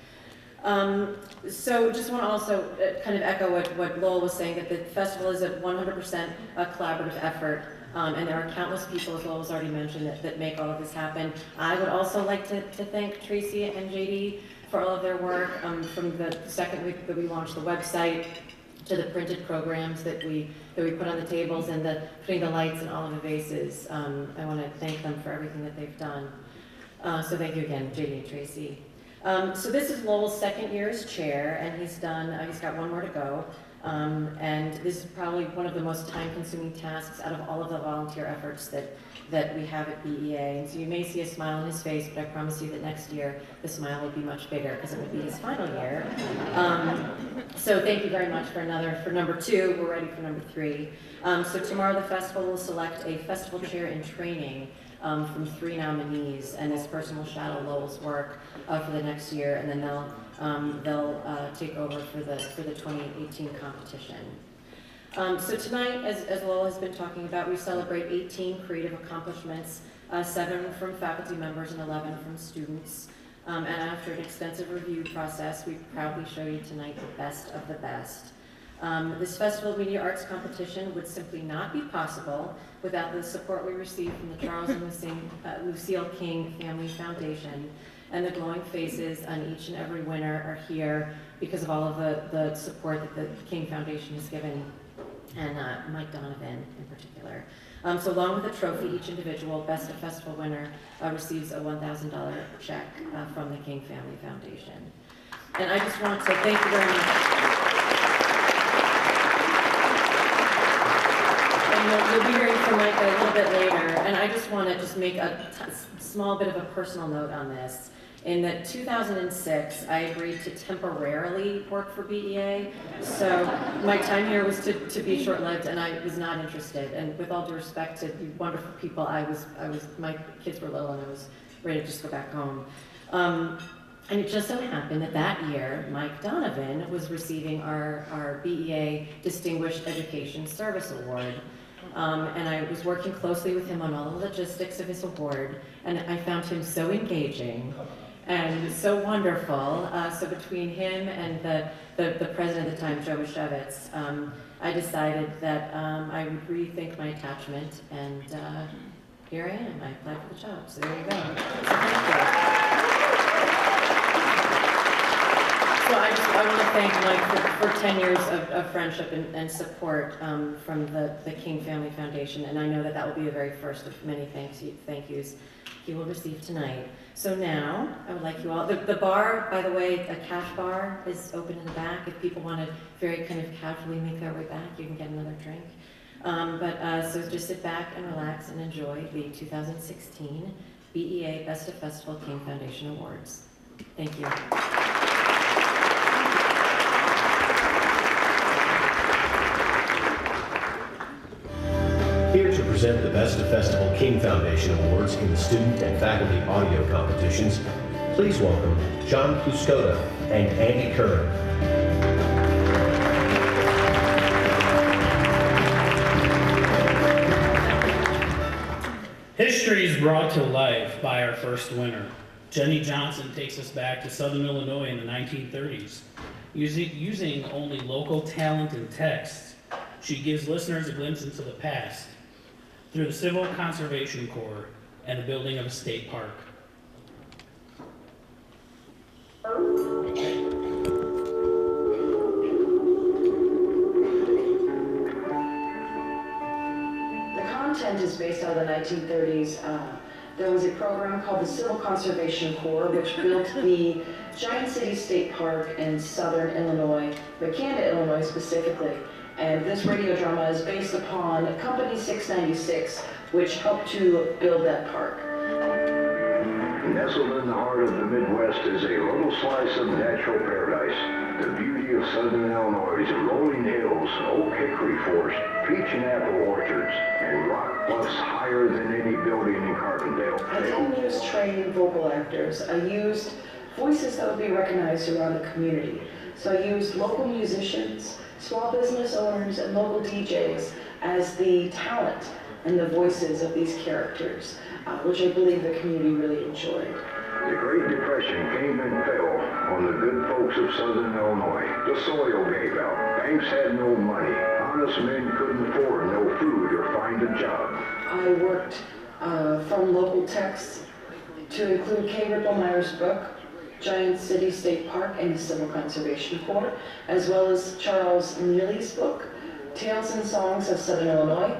So just want to also kind of echo what Lowell was saying, that the festival is a 100% a collaborative effort, and there are countless people, as Lowell has already mentioned, that make all of this happen. I would also like to thank Tracy and JD for all of their work, from the second week that we launched the website to the printed programs that we put on the tables, and putting the lights in all of the vases. I want to thank them for everything that they've done. So thank you again, JD and Tracy. So this is Lowell's second year as chair, and he's got one more to go. And this is probably one of the most time-consuming tasks out of all of the volunteer efforts that we have at BEA. And so you may see a smile on his face, but I promise you that next year the smile will be much bigger because it will be his final year. So thank you very much for number 2. We're ready for number 3. So tomorrow the festival will select a festival chair in training from 3 nominees, and this person will shadow Lowell's work for the next year, and then they'll take over for the 2018 competition. So tonight, as Lowell has been talking about, we celebrate 18 creative accomplishments, 7 from faculty members and 11 from students. And after an extensive review process, we proudly show you tonight the best of the best. This Festival of Media Arts competition would simply not be possible without the support we receive from the Charles and Lucille King Family Foundation, and the glowing faces on each and every winner are here because of all of the support that the King Foundation has given, and Mike Donovan in particular. So along with the trophy, each individual Best of Festival winner receives a $1,000 check from the King Family Foundation. And I just want to thank you very much. You'll be hearing from Mike a little bit later, and I just want to make a small bit of a personal note on this. In 2006, I agreed to temporarily work for BEA, so my time here was to be short-lived, and I was not interested. And with all due respect to you wonderful people, my kids were little, and I was ready to just go back home. And it just so happened that year, Mike Donovan was receiving our BEA Distinguished Education Service Award. And I was working closely with him on all the logistics of his award, and I found him so engaging and so wonderful. So between him and the president at the time, Joe Mashevitz, I decided that I would rethink my attachment, and here I am. I applied for the job, so there you go. So thank you. So I want to thank Mike for 10 years of friendship and support from the King Family Foundation, and I know that will be the very first of many thank yous he will receive tonight. So now, I would like you all, the bar, by the way, a cash bar is open in the back. If people want to very kind of casually make their way back, you can get another drink. So just sit back and relax and enjoy the 2016 BEA Best of Festival King Foundation Awards. Thank you. Here to present the Best of Festival King Foundation Awards in the student and faculty audio competitions, please welcome John Puskota and Andy Curran. History is brought to life by our first winner. Jenny Johnson takes us back to Southern Illinois in the 1930s. Using only local talent and text, she gives listeners a glimpse into the past through the Civil Conservation Corps and the building of a state park. The content is based on the 1930s. There was a program called the Civil Conservation Corps, which built the Giant City State Park in Southern Illinois, Makanda, Illinois specifically. And this radio drama is based upon Company 696, which helped to build that park. Nestled in the heart of the Midwest is a little slice of natural paradise. The beauty of Southern Illinois' rolling hills, oak hickory forest, peach and apple orchards, and rock bluffs higher than any building in Carbondale. I didn't use trained vocal actors. I used voices that would be recognized around the community. So I used local musicians, small business owners, and local DJs as the talent and the voices of these characters, which I believe the community really enjoyed. The Great Depression came and fell on the good folks of Southern Illinois. The soil gave out. Banks had no money. Honest men couldn't afford no food or find a job. I worked from local texts to include Kay Ripplemeyer's book, Giant City State Park and the Civil Conservation Corps, as well as Charles Neely's book, Tales and Songs of Southern Illinois.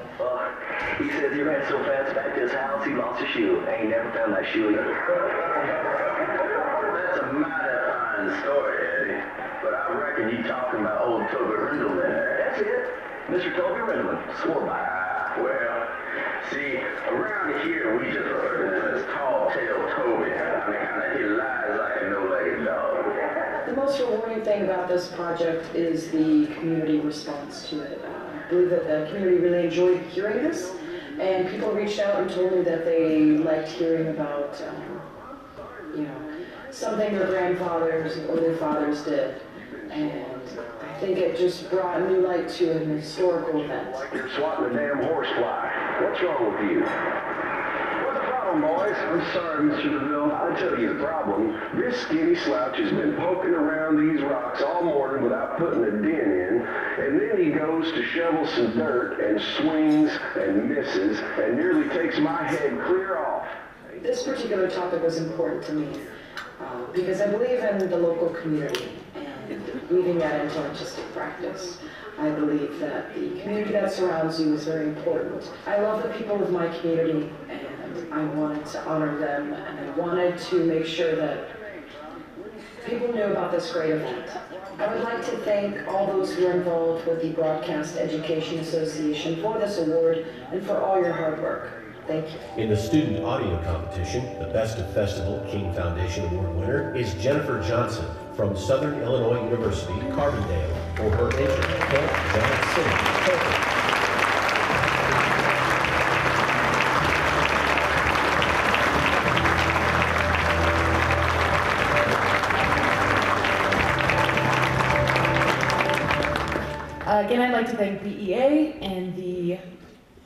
He says he ran so fast back to his house he lost his shoe. Ain't never found that shoe either. That's a mighty fine story, Eddie. But I reckon you talking about old Toby Rindle there. That's it. Mr. Toby Rindle. Swore by. Well, see, around here we just refer to him as Tall Tale Toby. He lies like a no-legged dog. The most rewarding thing about this project is the community response to it. I believe that the community really enjoyed hearing this, and people reached out and told me that they liked hearing about, something their grandfathers or their fathers did. And I think it just brought new light to an historical event. Like you're swatting a damn horsefly. What's wrong with you? What's the problem, boys? I'm sorry, Mr. DeVille. I'll tell you the problem. This skinny slouch has been poking around these rocks all morning without putting a dent in, and then he goes to shovel some dirt and swings and misses and nearly takes my head clear off. This particular topic was important to me because I believe in the local community and weaving that into artistic practice. I believe that the community that surrounds you is very important. I love the people of my community, and I wanted to honor them, and I wanted to make sure that people knew about this great event. I would like to thank all those who are involved with the Broadcast Education Association for this award and for all your hard work. Thank you. In the student audio competition, the Best of Festival King Foundation Award winner is Jennifer Johnson from Southern Illinois University, Carbondale, for her entry at Camp Giant City. Again, I'd like to thank BEA and the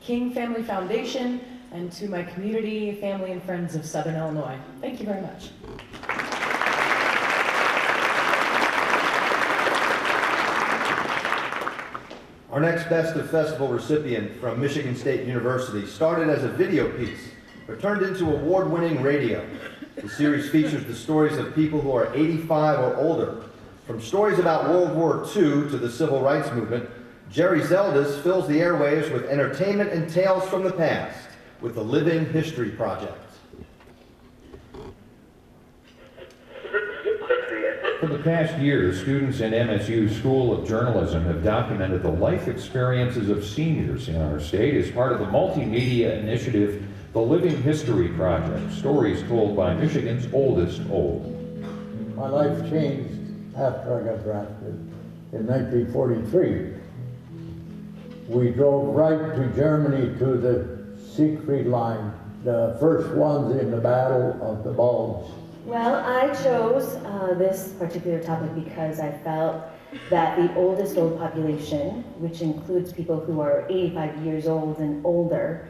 King Family Foundation, and to my community, family, and friends of Southern Illinois. Thank you very much. Our next Best of Festival recipient from Michigan State University started as a video piece, but turned into award-winning radio. The series features the stories of people who are 85 or older. From stories about World War II to the Civil Rights Movement, Jerry Zeldas fills the airwaves with entertainment and tales from the past with the Living History Project. For the past year, students in MSU's School of Journalism have documented the life experiences of seniors in our state as part of the multimedia initiative, the Living History Project, stories told by Michigan's oldest old. My life changed after I got drafted in 1943. We drove right to Germany to the Siegfried Line, the first ones in the Battle of the Bulge. Well, I chose this particular topic because I felt that the oldest old population, which includes people who are 85 years old and older,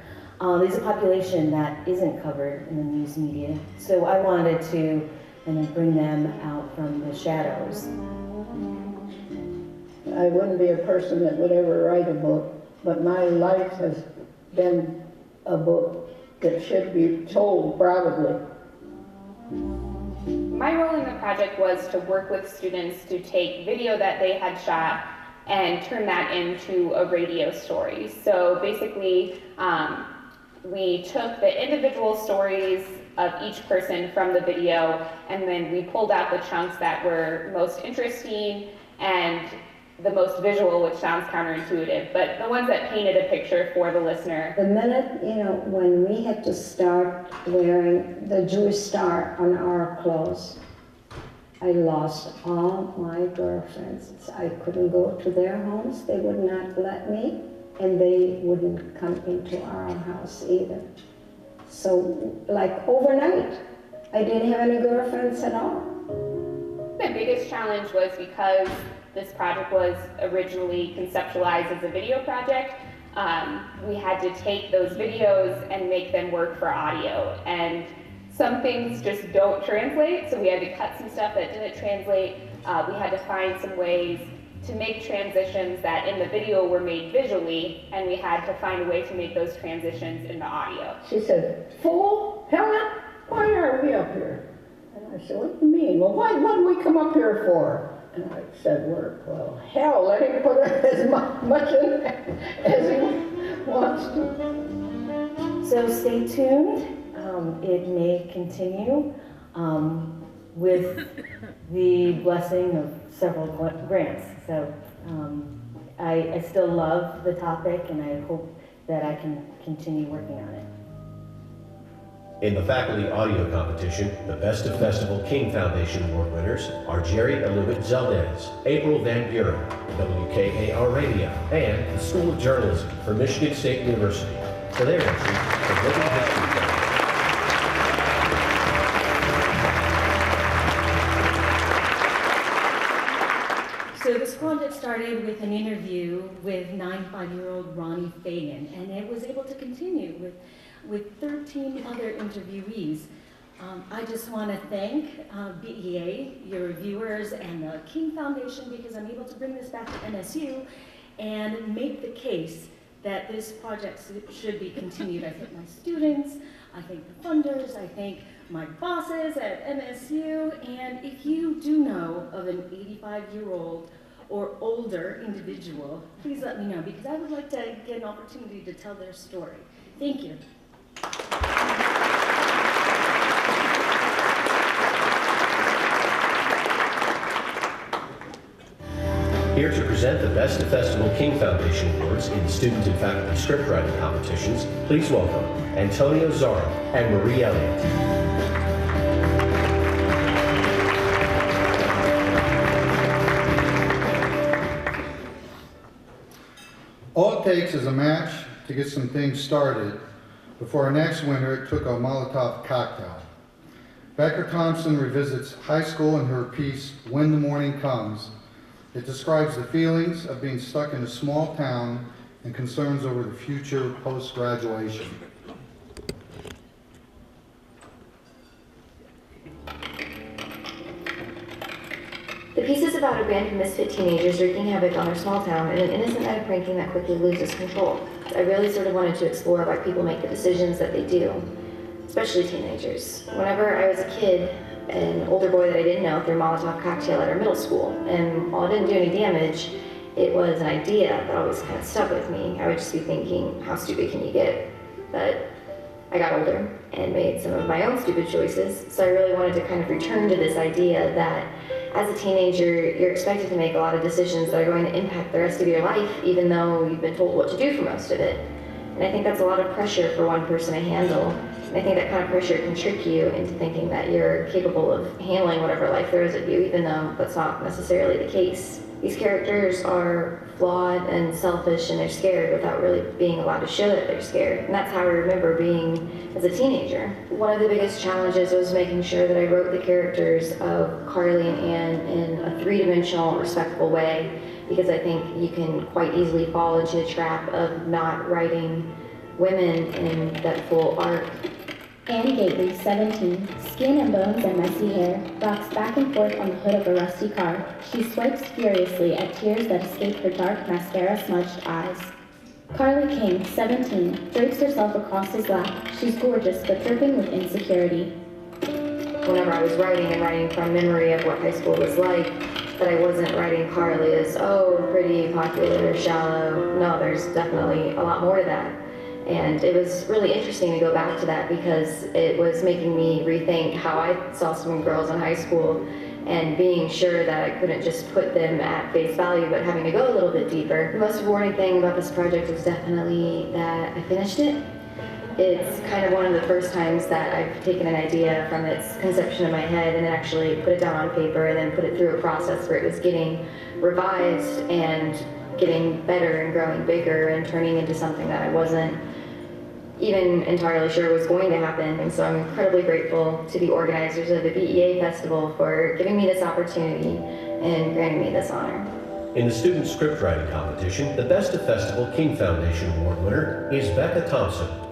is a population that isn't covered in the news media. So I wanted to bring them out from the shadows. I wouldn't be a person that would ever write a book, but my life has been a book that should be told proudly. My role in the project was to work with students to take video that they had shot and turn that into a radio story. So basically, we took the individual stories of each person from the video, and then we pulled out the chunks that were most interesting and the most visual, which sounds counterintuitive, but the ones that painted a picture for the listener. The minute, when we had to start wearing the Jewish star on our clothes, I lost all my girlfriends. I couldn't go to their homes, they would not let me, and they wouldn't come into our house either. So, like overnight, I didn't have any girlfriends at all. The biggest challenge was because this project was originally conceptualized as a video project, we had to take those videos and make them work for audio. And some things just don't translate, so we had to cut some stuff that didn't translate. We had to find some ways to make transitions that in the video were made visually, and we had to find a way to make those transitions into audio. She said, "Fool, Helen, why are we up here?" And I said, "What do you mean?" "Well, what did we come up here for?" And I said, "Work." "Well, hell, let him put as much in as he wants to." So stay tuned. It may continue with the blessing of several grants. So I still love the topic, and I hope that I can continue working on it. In the faculty audio competition, the Best of Festival King Foundation Award winners are Jerry Alubit Zeldez, April Van Buren, WKAR Radio, and the School of Journalism for Michigan State University for their entry for Living History Fund. So this project started with an interview with 95-year-old Ronnie Fagan, and it was able to continue with 13 other interviewees. I just want to thank BEA, your reviewers, and the King Foundation, because I'm able to bring this back to MSU and make the case that this project should be continued. I thank my students, I thank the funders, I thank my bosses at MSU, and if you do know of an 85-year-old or older individual, please let me know, because I would like to get an opportunity to tell their story. Thank you. Here to present the Best of Festival King Foundation Awards in student and faculty scriptwriting competitions, please welcome Antonio Zara and Marie Elliott. All it takes is a match to get some things started. Before our next winter, it took a Molotov cocktail. Becker Thompson revisits high school in her piece, When the Morning Comes. It describes the feelings of being stuck in a small town and concerns over the future post-graduation. The piece is about a band of misfit teenagers wreaking havoc on their small town and an innocent night of pranking that quickly loses control. I really sort of wanted to explore why people make the decisions that they do, especially teenagers. Whenever I was a kid, an older boy that I didn't know threw a Molotov cocktail at our middle school, and while it didn't do any damage, it was an idea that always kind of stuck with me. I would just be thinking, how stupid can you get? But I got older and made some of my own stupid choices, so I really wanted to kind of return to this idea that as a teenager, you're expected to make a lot of decisions that are going to impact the rest of your life, even though you've been told what to do for most of it. And I think that's a lot of pressure for one person to handle. And I think that kind of pressure can trick you into thinking that you're capable of handling whatever life throws at you, even though that's not necessarily the case. These characters are flawed and selfish, and they're scared without really being allowed to show that they're scared. And that's how I remember being as a teenager. One of the biggest challenges was making sure that I wrote the characters of Carly and Anne in a three-dimensional, respectful way, because I think you can quite easily fall into the trap of not writing women in that full arc. Anne Gately, 17, skin and bones and messy hair, rocks back and forth on the hood of a rusty car. She swipes furiously at tears that escape her dark, mascara-smudged eyes. Carly King, 17, drapes herself across his lap. She's gorgeous but dripping with insecurity. Whenever I was writing from memory of what high school was like, that I wasn't writing Carly as, oh, pretty, popular, shallow. No, there's definitely a lot more to that. And it was really interesting to go back to that because it was making me rethink how I saw some girls in high school and being sure that I couldn't just put them at face value, but having to go a little bit deeper. The most rewarding thing about this project was definitely that I finished it. It's kind of one of the first times that I've taken an idea from its conception in my head and then actually put it down on paper and then put it through a process where it was getting revised and getting better and growing bigger and turning into something that I wasn't even entirely sure was going to happen. And so I'm incredibly grateful to the organizers of the BEA Festival for giving me this opportunity and granting me this honor. In the student scriptwriting competition, the Best of Festival King Foundation Award winner is Becca Thompson